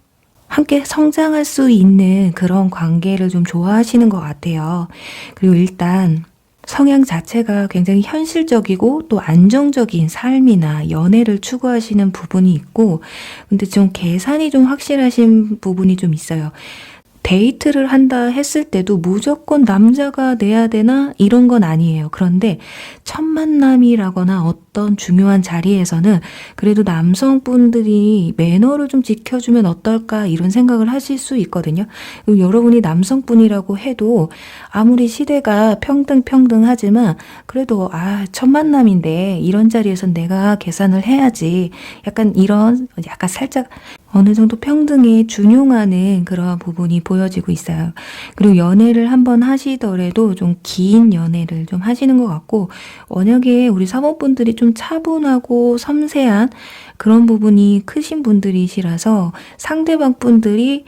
함께 성장할 수 있는 그런 관계를 좀 좋아하시는 것 같아요. 그리고 일단 성향 자체가 굉장히 현실적이고 또 안정적인 삶이나 연애를 추구하시는 부분이 있고, 근데 좀 계산이 좀 확실하신 부분이 좀 있어요. 데이트를 한다 했을 때도 무조건 남자가 내야 되나 이런 건 아니에요. 그런데 첫 만남이라거나 어떤 중요한 자리에서는 그래도 남성분들이 매너를 좀 지켜주면 어떨까 이런 생각을 하실 수 있거든요. 그리고 여러분이 남성분이라고 해도 아무리 시대가 평등하지만 그래도 첫 만남인데 이런 자리에선 내가 계산을 해야지, 약간 살짝 어느 정도 평등에 준용하는 그런 부분이 보여지고 있어요. 그리고 연애를 한번 하시더라도 좀 긴 연애를 좀 하시는 것 같고, 워낙에 우리 사모분들이 좀 차분하고 섬세한 그런 부분이 크신 분들이시라서 상대방 분들이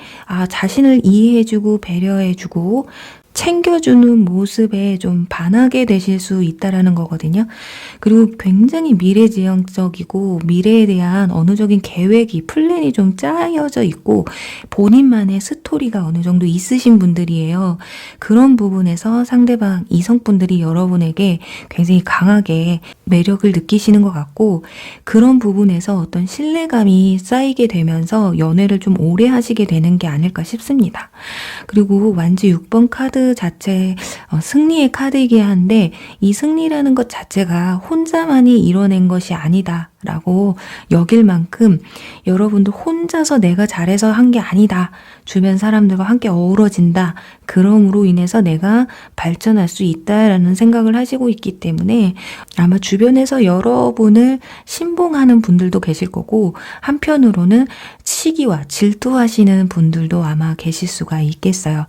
자신을 이해해주고 배려해주고 챙겨주는 모습에 좀 반하게 되실 수 있다라는 거거든요. 그리고 굉장히 미래지향적이고 미래에 대한 어느적인 계획이 플랜이 좀 짜여져 있고 본인만의 스토리가 어느 정도 있으신 분들이에요. 그런 부분에서 상대방 이성분들이 여러분에게 굉장히 강하게 매력을 느끼시는 것 같고, 그런 부분에서 어떤 신뢰감이 쌓이게 되면서 연애를 좀 오래 하시게 되는 게 아닐까 싶습니다. 그리고 완즈 6번 카드 카드 자체 승리의 카드이긴 한데 이 승리라는 것 자체가 혼자만이 이뤄낸 것이 아니다 라고 여길 만큼 여러분도 혼자서 내가 잘해서 한 게 아니다. 주변 사람들과 함께 어우러진다. 그럼으로 인해서 내가 발전할 수 있다라는 생각을 하시고 있기 때문에 아마 주변에서 여러분을 신봉하는 분들도 계실 거고 한편으로는 시기와 질투하시는 분들도 아마 계실 수가 있겠어요.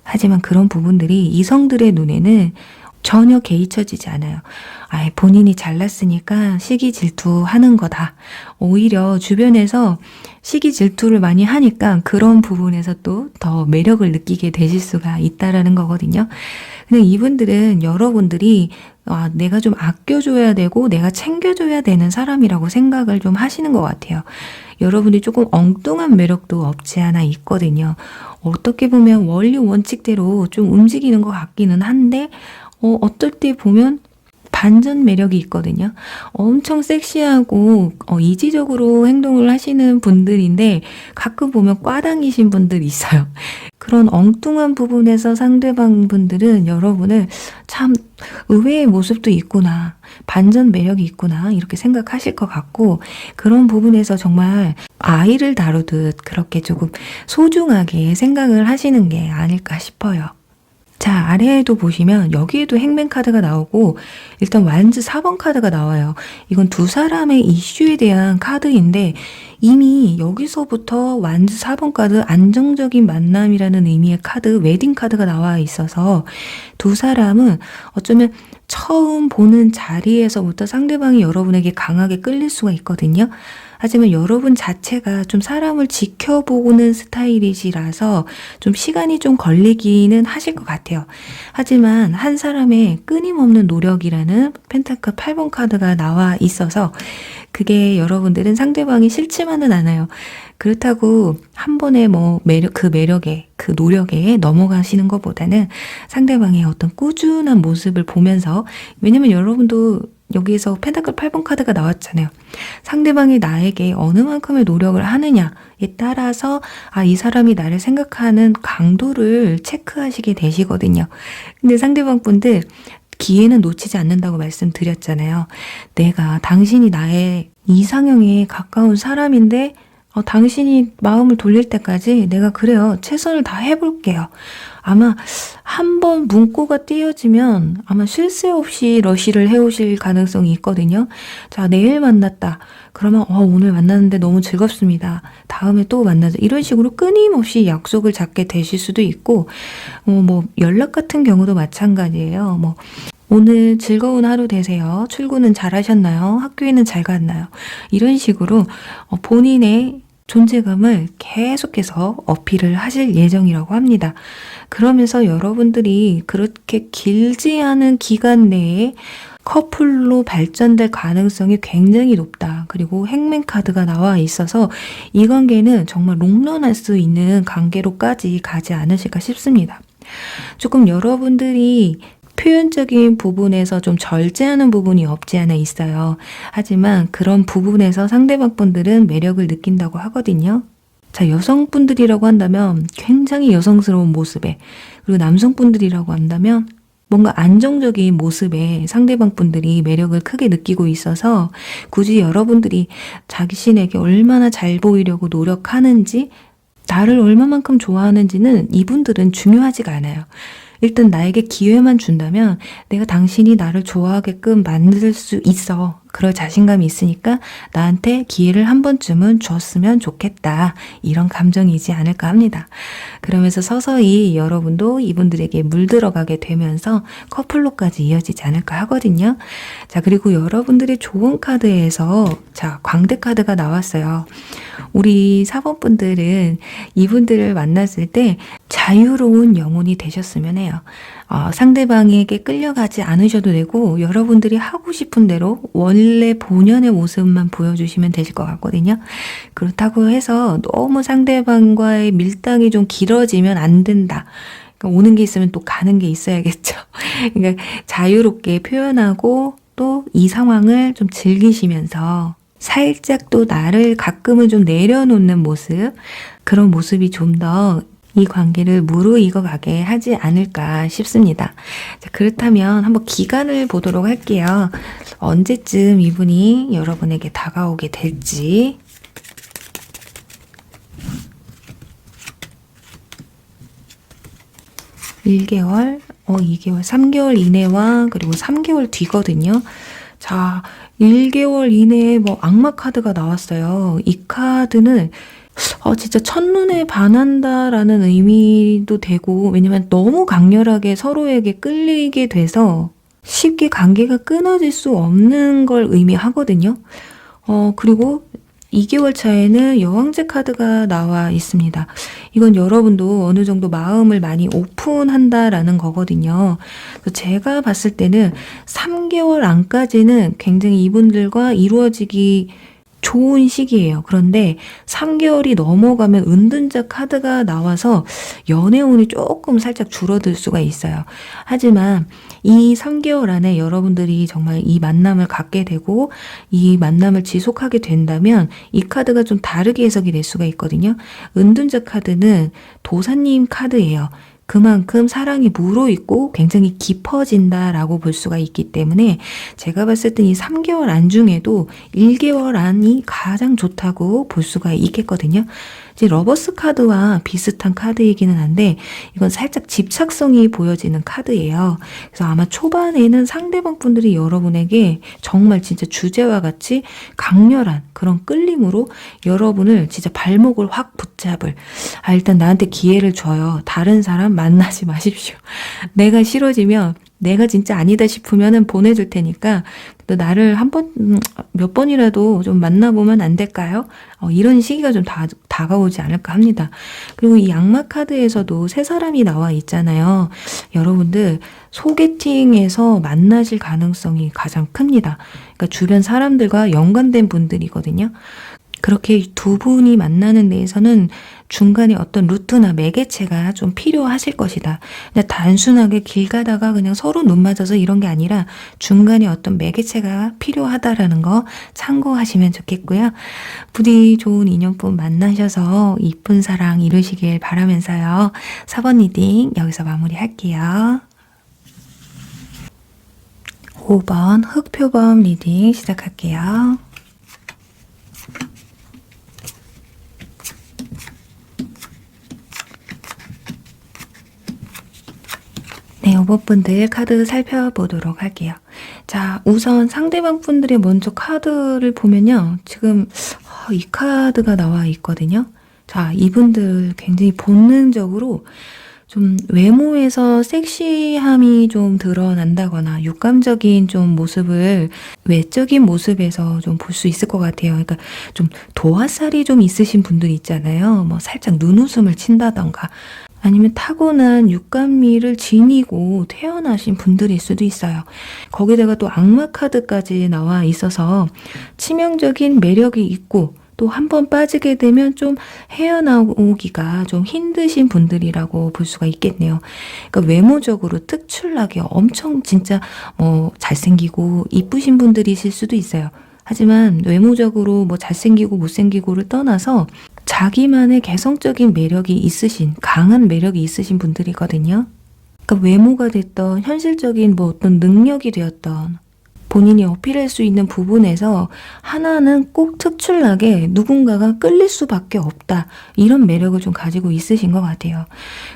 하지만 그런 부분들이 이성들의 눈에는 전혀 개의쳐지지 않아요. 본인이 잘났으니까 시기 질투하는 거다. 오히려 주변에서 시기 질투를 많이 하니까 그런 부분에서 또 더 매력을 느끼게 되실 수가 있다라는 거거든요. 근데 이분들은 여러분들이 내가 좀 아껴줘야 되고 내가 챙겨줘야 되는 사람이라고 생각을 좀 하시는 것 같아요. 여러분이 조금 엉뚱한 매력도 없지 않아 있거든요. 어떻게 보면 원리 원칙대로 좀 움직이는 것 같기는 한데 어떨 때 보면 반전 매력이 있거든요. 엄청 섹시하고 이지적으로 행동을 하시는 분들인데 가끔 보면 꽈당이신 분들이 있어요. 그런 엉뚱한 부분에서 상대방 분들은 여러분을 참 의외의 모습도 있구나, 반전 매력이 있구나 이렇게 생각하실 것 같고 그런 부분에서 정말 아이를 다루듯 그렇게 조금 소중하게 생각을 하시는 게 아닐까 싶어요. 자, 아래에도 보시면 여기에도 행맨 카드가 나오고 일단 완즈 4번 카드가 나와요. 이건 두 사람의 이슈에 대한 카드인데 이미 여기서부터 완즈 4번 카드 안정적인 만남이라는 의미의 카드, 웨딩 카드가 나와 있어서 두 사람은 어쩌면 처음 보는 자리에서부터 상대방이 여러분에게 강하게 끌릴 수가 있거든요. 하지만 여러분 자체가 좀 사람을 지켜보는 스타일이시라서 좀 시간이 좀 걸리기는 하실 것 같아요. 하지만 한 사람의 끊임없는 노력이라는 펜타클 8번 카드가 나와 있어서 그게 여러분들은 상대방이 싫지만은 않아요. 그렇다고 한 번에 그 매력에, 그 노력에 넘어가시는 것보다는 상대방의 어떤 꾸준한 모습을 보면서, 왜냐면 여러분도 여기에서 펜타클 8번 카드가 나왔잖아요. 상대방이 나에게 어느 만큼의 노력을 하느냐에 따라서 이 사람이 나를 생각하는 강도를 체크하시게 되시거든요. 근데 상대방 분들 기회는 놓치지 않는다고 말씀드렸잖아요. 당신이 나의 이상형에 가까운 사람인데 당신이 마음을 돌릴 때까지 내가 그래요. 최선을 다 해볼게요. 아마 한번 문구가 띄어지면 아마 쉴 새 없이 러쉬를 해오실 가능성이 있거든요. 자, 내일 만났다. 그러면 오늘 만났는데 너무 즐겁습니다. 다음에 또 만나자. 이런 식으로 끊임없이 약속을 잡게 되실 수도 있고 연락 같은 경우도 마찬가지예요. 오늘 즐거운 하루 되세요. 출근은 잘 하셨나요? 학교에는 잘 갔나요? 이런 식으로 본인의 존재감을 계속해서 어필을 하실 예정이라고 합니다. 그러면서 여러분들이 그렇게 길지 않은 기간 내에 커플로 발전될 가능성이 굉장히 높다. 그리고 행맨 카드가 나와 있어서 이 관계는 정말 롱런할 수 있는 관계로까지 가지 않으실까 싶습니다. 조금 여러분들이 표현적인 부분에서 좀 절제하는 부분이 없지 않아 있어요. 하지만 그런 부분에서 상대방 분들은 매력을 느낀다고 하거든요. 자, 여성분들이라고 한다면 굉장히 여성스러운 모습에, 그리고 남성분들이라고 한다면 뭔가 안정적인 모습에 상대방 분들이 매력을 크게 느끼고 있어서 굳이 여러분들이 자신에게 얼마나 잘 보이려고 노력하는지, 나를 얼마만큼 좋아하는지는 이분들은 중요하지가 않아요. 일단 나에게 기회만 준다면 내가 당신이 나를 좋아하게끔 만들 수 있어. 그럴 자신감이 있으니까 나한테 기회를 한 번쯤은 줬으면 좋겠다. 이런 감정이지 않을까 합니다. 그러면서 서서히 여러분도 이분들에게 물들어가게 되면서 커플로까지 이어지지 않을까 하거든요. 자, 그리고 여러분들의 좋은 카드에서 광대 카드가 나왔어요. 우리 4번 분들은 이분들을 만났을 때 자유로운 영혼이 되셨으면 해요. 상대방에게 끌려가지 않으셔도 되고 여러분들이 하고 싶은 대로 원래 본연의 모습만 보여주시면 되실 것 같거든요. 그렇다고 해서 너무 상대방과의 밀당이 좀 길어지면 안 된다. 그러니까 오는 게 있으면 또 가는 게 있어야겠죠. 그러니까 자유롭게 표현하고 또 이 상황을 좀 즐기시면서 살짝 또 나를 가끔은 좀 내려놓는 모습, 그런 모습이 좀 더 이 관계를 무르익어 가게 하지 않을까 싶습니다. 자, 그렇다면 한번 기간을 보도록 할게요. 언제쯤 이분이 여러분에게 다가오게 될지. (1개월) 2개월, 3개월 이내와 그리고 3개월 뒤거든요. 자, 1개월 이내에 뭐 악마 카드가 나왔어요. 이 카드는 진짜 첫눈에 반한다라는 의미도 되고, 왜냐면 너무 강렬하게 서로에게 끌리게 돼서 쉽게 관계가 끊어질 수 없는 걸 의미하거든요. 그리고 2개월 차에는 여왕제 카드가 나와 있습니다. 이건 여러분도 어느 정도 마음을 많이 오픈한다라는 거거든요. 그래서 제가 봤을 때는 3개월 안까지는 굉장히 이분들과 이루어지기 좋은 시기예요. 그런데 3개월이 넘어가면 은둔자 카드가 나와서 연애운이 조금 살짝 줄어들 수가 있어요. 하지만 이 3개월 안에 여러분들이 정말 이 만남을 갖게 되고 이 만남을 지속하게 된다면 이 카드가 좀 다르게 해석이 될 수가 있거든요. 은둔자 카드는 도사님 카드예요. 그만큼 사랑이 무르익고 굉장히 깊어진다라고 볼 수가 있기 때문에 제가 봤을 때 이 3개월 안 중에도 1개월 안이 가장 좋다고 볼 수가 있겠거든요. 이제 러버스 카드와 비슷한 카드이기는 한데 이건 살짝 집착성이 보여지는 카드예요. 그래서 아마 초반에는 상대방 분들이 여러분에게 정말 진짜 주제와 같이 강렬한 그런 끌림으로 여러분을 진짜 발목을 확 붙잡을, 일단 나한테 기회를 줘요. 다른 사람 만나지 마십시오. 내가 싫어지면 내가 진짜 아니다 싶으면은 보내줄 테니까 또 나를 몇 번이라도 좀 만나보면 안 될까요? 이런 시기가 좀 다가오지 않을까 합니다. 그리고 이 악마 카드에서도 세 사람이 나와 있잖아요. 여러분들 소개팅에서 만나실 가능성이 가장 큽니다. 그러니까 주변 사람들과 연관된 분들이거든요. 그렇게 두 분이 만나는 데에서는 중간에 어떤 루트나 매개체가 좀 필요하실 것이다. 그냥 단순하게 길 가다가 그냥 서로 눈 맞아서 이런 게 아니라 중간에 어떤 매개체가 필요하다라는 거 참고하시면 좋겠고요. 부디 좋은 인연분 만나셔서 이쁜 사랑 이루시길 바라면서요. 4번 리딩 여기서 마무리할게요. 5번 흑표범 리딩 시작할게요. 네, 5번 분들 카드 살펴보도록 할게요. 자, 우선 상대방 분들의 먼저 카드를 보면요. 지금 이 카드가 나와 있거든요. 자, 이분들 굉장히 본능적으로 좀 외모에서 섹시함이 좀 드러난다거나 육감적인 좀 모습을 외적인 모습에서 좀 볼 수 있을 것 같아요. 그러니까 좀 도화살이 좀 있으신 분들 있잖아요. 뭐 살짝 눈웃음을 친다던가 아니면 타고난 육감미를 지니고 태어나신 분들일 수도 있어요. 거기다가 또 악마 카드까지 나와 있어서 치명적인 매력이 있고 또 한 번 빠지게 되면 좀 헤어나오기가 좀 힘드신 분들이라고 볼 수가 있겠네요. 그러니까 외모적으로 특출나게 엄청 진짜 잘생기고 이쁘신 분들이실 수도 있어요. 하지만 외모적으로 잘생기고 못생기고를 떠나서 자기만의 개성적인 매력이 있으신, 강한 매력이 있으신 분들이거든요. 그러니까 외모가 됐던 현실적인 어떤 능력이 되었던 본인이 어필할 수 있는 부분에서 하나는 꼭 특출나게 누군가가 끌릴 수밖에 없다. 이런 매력을 좀 가지고 있으신 것 같아요.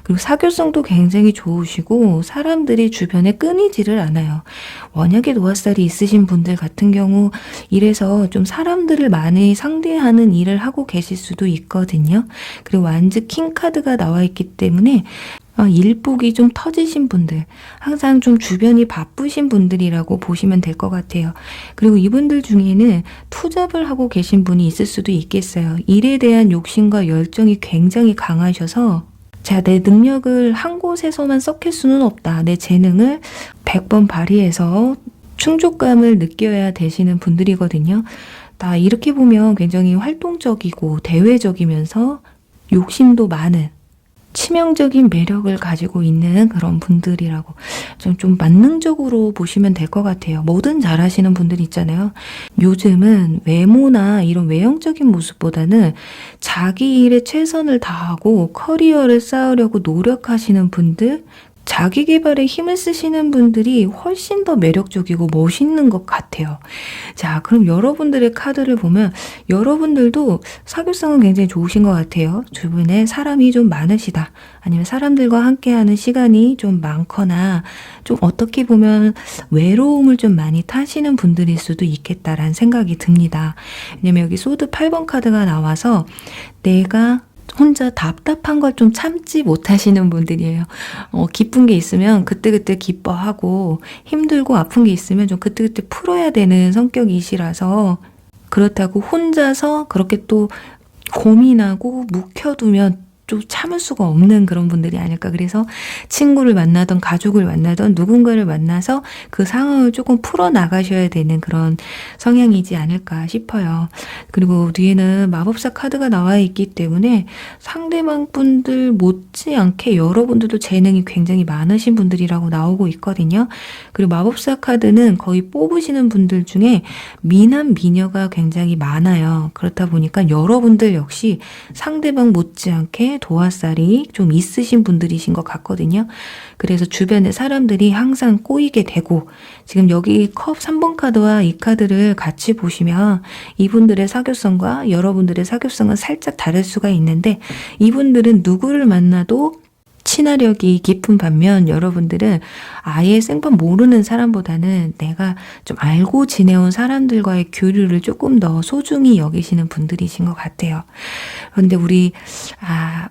그리고 사교성도 굉장히 좋으시고 사람들이 주변에 끊이지를 않아요. 원약의 노화살이 있으신 분들 같은 경우 이래서 좀 사람들을 많이 상대하는 일을 하고 계실 수도 있거든요. 그리고 완즈 킹 카드가 나와 있기 때문에 일복이 좀 터지신 분들, 항상 좀 주변이 바쁘신 분들이라고 보시면 될 것 같아요. 그리고 이분들 중에는 투잡을 하고 계신 분이 있을 수도 있겠어요. 일에 대한 욕심과 열정이 굉장히 강하셔서 내 능력을 한 곳에서만 썩힐 수는 없다. 내 재능을 100번 발휘해서 충족감을 느껴야 되시는 분들이거든요. 이렇게 보면 굉장히 활동적이고 대외적이면서 욕심도 많은 치명적인 매력을 가지고 있는 그런 분들이라고 좀 만능적으로 보시면 될 것 같아요. 뭐든 잘하시는 분들 있잖아요. 요즘은 외모나 이런 외형적인 모습보다는 자기 일에 최선을 다하고 커리어를 쌓으려고 노력하시는 분들, 자기 개발에 힘을 쓰시는 분들이 훨씬 더 매력적이고 멋있는 것 같아요. 자, 그럼 여러분들의 카드를 보면 여러분들도 사교성은 굉장히 좋으신 것 같아요. 주변에 사람이 좀 많으시다. 아니면 사람들과 함께하는 시간이 좀 많거나 좀 어떻게 보면 외로움을 좀 많이 타시는 분들일 수도 있겠다라는 생각이 듭니다. 왜냐면 여기 소드 8번 카드가 나와서 내가 혼자 답답한 걸 좀 참지 못하시는 분들이에요. 기쁜 게 있으면 그때그때 기뻐하고 힘들고 아픈 게 있으면 좀 그때그때 풀어야 되는 성격이시라서 그렇다고 혼자서 그렇게 또 고민하고 묵혀두면 좀 참을 수가 없는 그런 분들이 아닐까. 그래서 친구를 만나던 가족을 만나던 누군가를 만나서 그 상황을 조금 풀어나가셔야 되는 그런 성향이지 않을까 싶어요. 그리고 뒤에는 마법사 카드가 나와 있기 때문에 상대방 분들 못지않게 여러분들도 재능이 굉장히 많으신 분들이라고 나오고 있거든요. 그리고 마법사 카드는 거의 뽑으시는 분들 중에 미남 미녀가 굉장히 많아요. 그렇다 보니까 여러분들 역시 상대방 못지않게 도화살이 좀 있으신 분들이신 것 같거든요. 그래서 주변에 사람들이 항상 꼬이게 되고, 지금 여기 컵 3번 카드와 이 카드를 같이 보시면 이분들의 사교성과 여러분들의 사교성은 살짝 다를 수가 있는데, 이분들은 누구를 만나도 친화력이 깊은 반면 여러분들은 아예 생판 모르는 사람보다는 내가 좀 알고 지내온 사람들과의 교류를 조금 더 소중히 여기시는 분들이신 것 같아요. 그런데 우리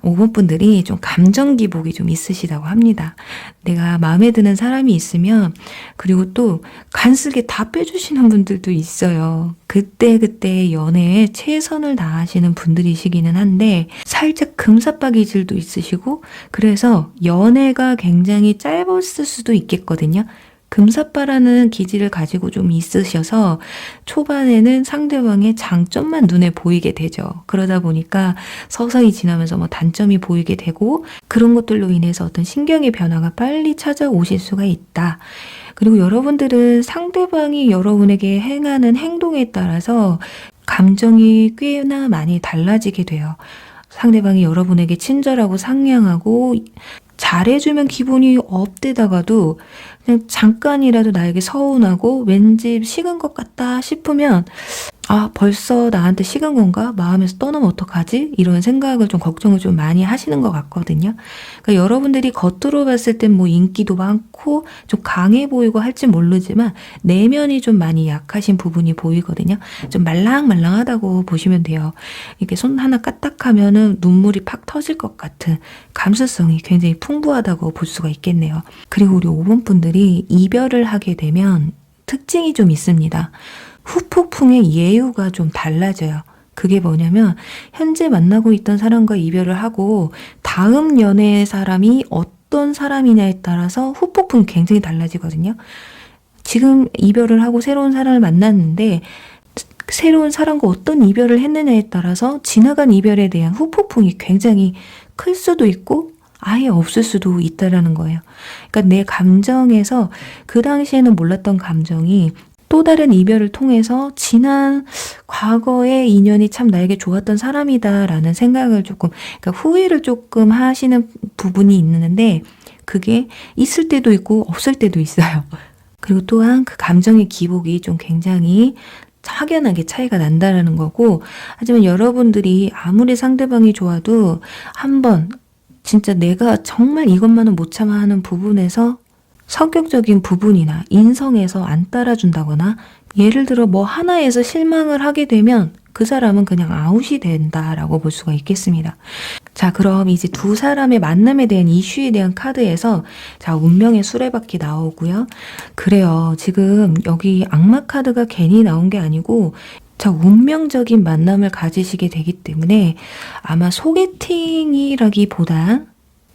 5번 분들이 좀 감정 기복이 좀 있으시다고 합니다. 내가 마음에 드는 사람이 있으면 그리고 또 간쓰게 다 빼주시는 분들도 있어요. 그때 연애에 최선을 다하시는 분들이시기는 한데 살짝 금사빠 기질도 있으시고 그래서 연애가 굉장히 짧았을 수도 있겠거든요. 금사빠라는 기질을 가지고 좀 있으셔서 초반에는 상대방의 장점만 눈에 보이게 되죠. 그러다 보니까 서서히 지나면서 뭐 단점이 보이게 되고 그런 것들로 인해서 어떤 신경의 변화가 빨리 찾아오실 수가 있다. 그리고 여러분들은 상대방이 여러분에게 행하는 행동에 따라서 감정이 꽤나 많이 달라지게 돼요. 상대방이 여러분에게 친절하고 상냥하고 잘해주면 기분이 업되다가도 그냥 잠깐이라도 나에게 서운하고 왠지 식은 것 같다 싶으면 벌써 나한테 식은 건가? 마음에서 떠나면 어떡하지? 이런 생각을 좀 걱정을 좀 많이 하시는 것 같거든요. 그러니까 여러분들이 겉으로 봤을 땐 뭐 인기도 많고 좀 강해 보이고 할지 모르지만 내면이 좀 많이 약하신 부분이 보이거든요. 좀 말랑말랑하다고 보시면 돼요. 이렇게 손 하나 까딱하면은 눈물이 팍 터질 것 같은 감수성이 굉장히 풍부하다고 볼 수가 있겠네요. 그리고 우리 5번 분들이 이별을 하게 되면 특징이 좀 있습니다. 후폭풍의 예우가 좀 달라져요. 그게 뭐냐면 현재 만나고 있던 사람과 이별을 하고 다음 연애의 사람이 어떤 사람이냐에 따라서 후폭풍이 굉장히 달라지거든요. 지금 이별을 하고 새로운 사람을 만났는데 새로운 사람과 어떤 이별을 했느냐에 따라서 지나간 이별에 대한 후폭풍이 굉장히 클 수도 있고 아예 없을 수도 있다라는 거예요. 그러니까 내 감정에서 그 당시에는 몰랐던 감정이 또 다른 이별을 통해서 지난 과거의 인연이 참 나에게 좋았던 사람이다라는 생각을 그러니까 후회를 조금 하시는 부분이 있는데 그게 있을 때도 있고 없을 때도 있어요. 그리고 또한 그 감정의 기복이 좀 굉장히 확연하게 차이가 난다라는 거고, 하지만 여러분들이 아무리 상대방이 좋아도 한번 진짜 내가 정말 이것만은 못 참아 하는 부분에서 성격적인 부분이나 인성에서 안 따라준다거나 예를 들어 뭐 하나에서 실망을 하게 되면 그 사람은 그냥 아웃이 된다라고 볼 수가 있겠습니다. 자, 그럼 이제 두 사람의 만남에 대한 이슈에 대한 카드에서 자, 운명의 수레바퀴 나오고요. 그래요. 지금 여기 악마 카드가 괜히 나온 게 아니고 자, 운명적인 만남을 가지시게 되기 때문에 아마 소개팅이라기보다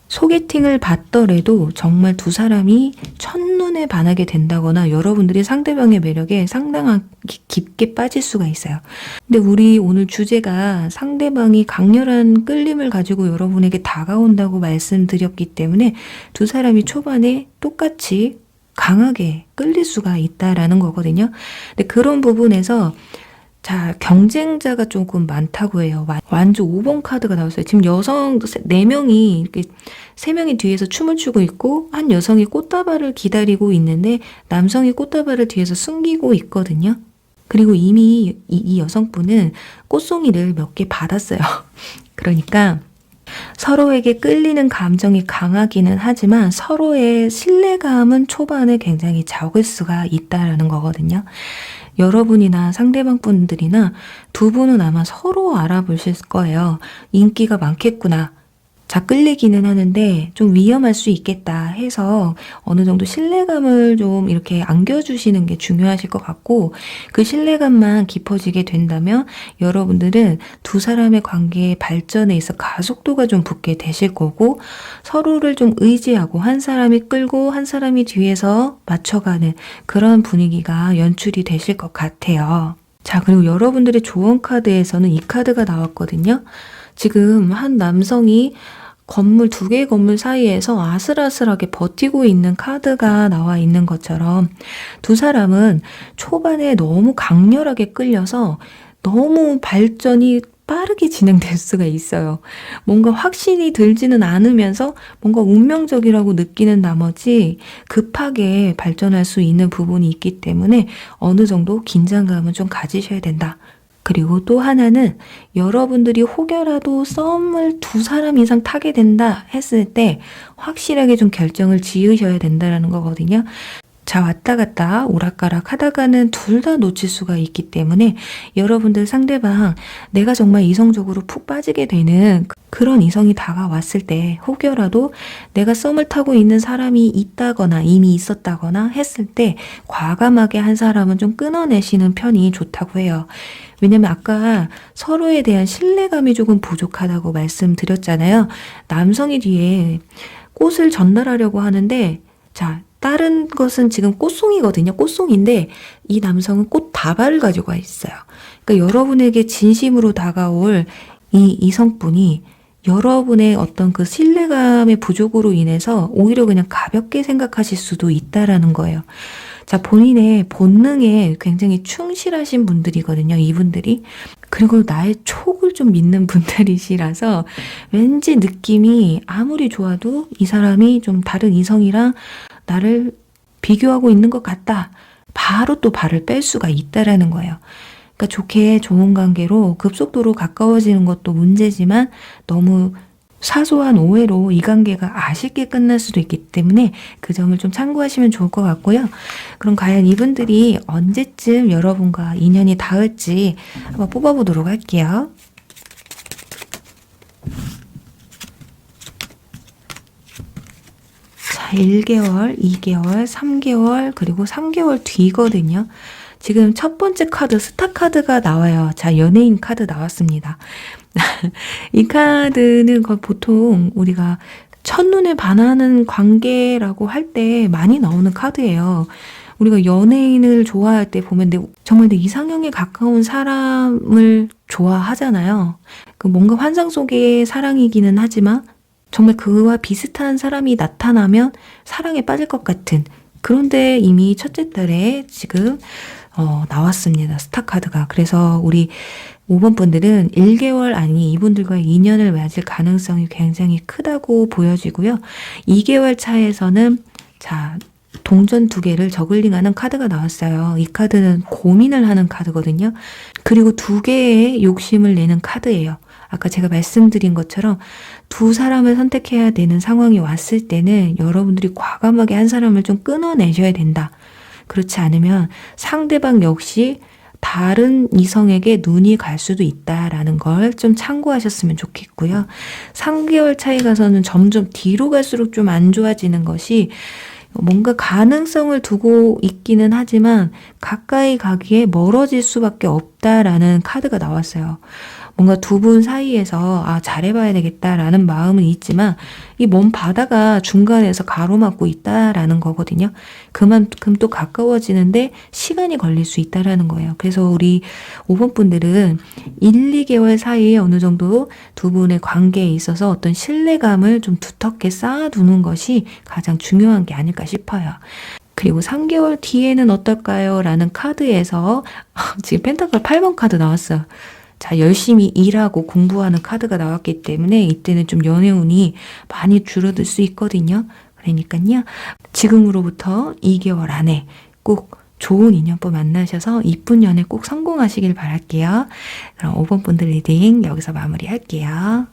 소개팅을 받더라도 정말 두 사람이 첫눈에 반하게 된다거나 여러분들이 상대방의 매력에 상당하게 깊게 빠질 수가 있어요. 근데 우리 오늘 주제가 상대방이 강렬한 끌림을 가지고 여러분에게 다가온다고 말씀드렸기 때문에 두 사람이 초반에 똑같이 강하게 끌릴 수가 있다라는 거거든요. 근데 그런 부분에서 자, 경쟁자가 조금 많다고 해요. 완주 5번 카드가 나왔어요. 지금 여성 4명이, 이렇게 3명이 뒤에서 춤을 추고 있고, 한 여성이 꽃다발을 기다리고 있는데, 남성이 꽃다발을 뒤에서 숨기고 있거든요. 그리고 이미 이 여성분은 꽃송이를 몇 개 받았어요. 그러니까, 서로에게 끌리는 감정이 강하기는 하지만 서로의 신뢰감은 초반에 굉장히 적을 수가 있다라는 거거든요. 여러분이나 상대방 분들이나 두 분은 아마 서로 알아보실 거예요. 인기가 많겠구나. 자, 끌리기는 하는데 좀 위험할 수 있겠다 해서 어느 정도 신뢰감을 좀 이렇게 안겨주시는 게 중요하실 것 같고, 그 신뢰감만 깊어지게 된다면 여러분들은 두 사람의 관계의 발전에 있어 가속도가 좀 붙게 되실 거고, 서로를 좀 의지하고 한 사람이 끌고 한 사람이 뒤에서 맞춰가는 그런 분위기가 연출이 되실 것 같아요. 자, 그리고 여러분들의 조언 카드에서는 이 카드가 나왔거든요. 지금 한 남성이 건물 2개의 건물 사이에서 아슬아슬하게 버티고 있는 카드가 나와 있는 것처럼 두 사람은 초반에 너무 강렬하게 끌려서 너무 발전이 빠르게 진행될 수가 있어요. 뭔가 확신이 들지는 않으면서 뭔가 운명적이라고 느끼는 나머지 급하게 발전할 수 있는 부분이 있기 때문에 어느 정도 긴장감은 좀 가지셔야 된다. 그리고 또 하나는 여러분들이 혹여라도 썸을 2사람 이상 타게 된다 했을 때 확실하게 좀 결정을 지으셔야 된다는 거거든요. 자, 왔다 갔다 오락가락 하다가는 둘 다 놓칠 수가 있기 때문에 여러분들 상대방 내가 정말 이성적으로 푹 빠지게 되는 그런 이성이 다가왔을 때 혹여라도 내가 썸을 타고 있는 사람이 있다거나 이미 있었다거나 했을 때 과감하게 한 사람은 좀 끊어내시는 편이 좋다고 해요. 왜냐면 아까 서로에 대한 신뢰감이 조금 부족하다고 말씀드렸잖아요. 남성이 뒤에 꽃을 전달하려고 하는데, 자, 다른 것은 지금 꽃송이거든요. 꽃송인데 이 남성은 꽃다발을 가지고 와 있어요. 그러니까 여러분에게 진심으로 다가올 이 이성분이 여러분의 어떤 그 신뢰감의 부족으로 인해서 오히려 그냥 가볍게 생각하실 수도 있다라는 거예요. 자, 본인의 본능에 굉장히 충실하신 분들이거든요, 이분들이. 그리고 나의 촉을 좀 믿는 분들이시라서 왠지 느낌이 아무리 좋아도 이 사람이 좀 다른 이성이랑 나를 비교하고 있는 것 같다. 바로 또 발을 뺄 수가 있다라는 거예요. 그러니까 좋게 좋은 관계로 급속도로 가까워지는 것도 문제지만 너무 사소한 오해로 이 관계가 아쉽게 끝날 수도 있기 때문에 그 점을 좀 참고하시면 좋을 것 같고요. 그럼 과연 이분들이 언제쯤 여러분과 인연이 닿을지 한번 뽑아보도록 할게요. 자, 1개월, 2개월, 3개월, 그리고 3개월 뒤거든요. 지금 첫 번째 카드, 스타 카드가 나와요. 자, 연예인 카드 나왔습니다. 이 카드는 보통 우리가 첫눈에 반하는 관계라고 할 때 많이 나오는 카드예요. 우리가 연예인을 좋아할 때 보면 정말 내 이상형에 가까운 사람을 좋아하잖아요. 뭔가 환상 속의 사랑이기는 하지만 정말 그와 비슷한 사람이 나타나면 사랑에 빠질 것 같은, 그런데 이미 첫째 달에 지금 나왔습니다. 스타카드가. 그래서 우리 5번 분들은 1개월 안에 이분들과 인연을 맺을 가능성이 굉장히 크다고 보여지고요. 2개월 차에서는 자, 동전 2개를 저글링하는 카드가 나왔어요. 이 카드는 고민을 하는 카드거든요. 그리고 2개의 욕심을 내는 카드예요. 아까 제가 말씀드린 것처럼 두 사람을 선택해야 되는 상황이 왔을 때는 여러분들이 과감하게 한 사람을 좀 끊어내셔야 된다. 그렇지 않으면 상대방 역시 다른 이성에게 눈이 갈 수도 있다라는 걸 좀 참고하셨으면 좋겠고요. 3개월 차에 가서는 점점 뒤로 갈수록 좀 안 좋아지는 것이 뭔가 가능성을 두고 있기는 하지만 가까이 가기에 멀어질 수밖에 없다라는 카드가 나왔어요. 뭔가 두 분 사이에서 잘해봐야 되겠다라는 마음은 있지만 이 먼 바다가 중간에서 가로막고 있다라는 거거든요. 그만큼 또 가까워지는데 시간이 걸릴 수 있다라는 거예요. 그래서 우리 5번 분들은 1, 2개월 사이에 어느 정도 두 분의 관계에 있어서 어떤 신뢰감을 좀 두텁게 쌓아두는 것이 가장 중요한 게 아닐까 싶어요. 그리고 3개월 뒤에는 어떨까요? 라는 카드에서 지금 펜타클 8번 카드 나왔어요. 자, 열심히 일하고 공부하는 카드가 나왔기 때문에 이때는 좀 연애운이 많이 줄어들 수 있거든요. 그러니까요. 지금으로부터 2개월 안에 꼭 좋은 인연분 만나셔서 이쁜 연애 꼭 성공하시길 바랄게요. 그럼 5번 분들 리딩 여기서 마무리할게요.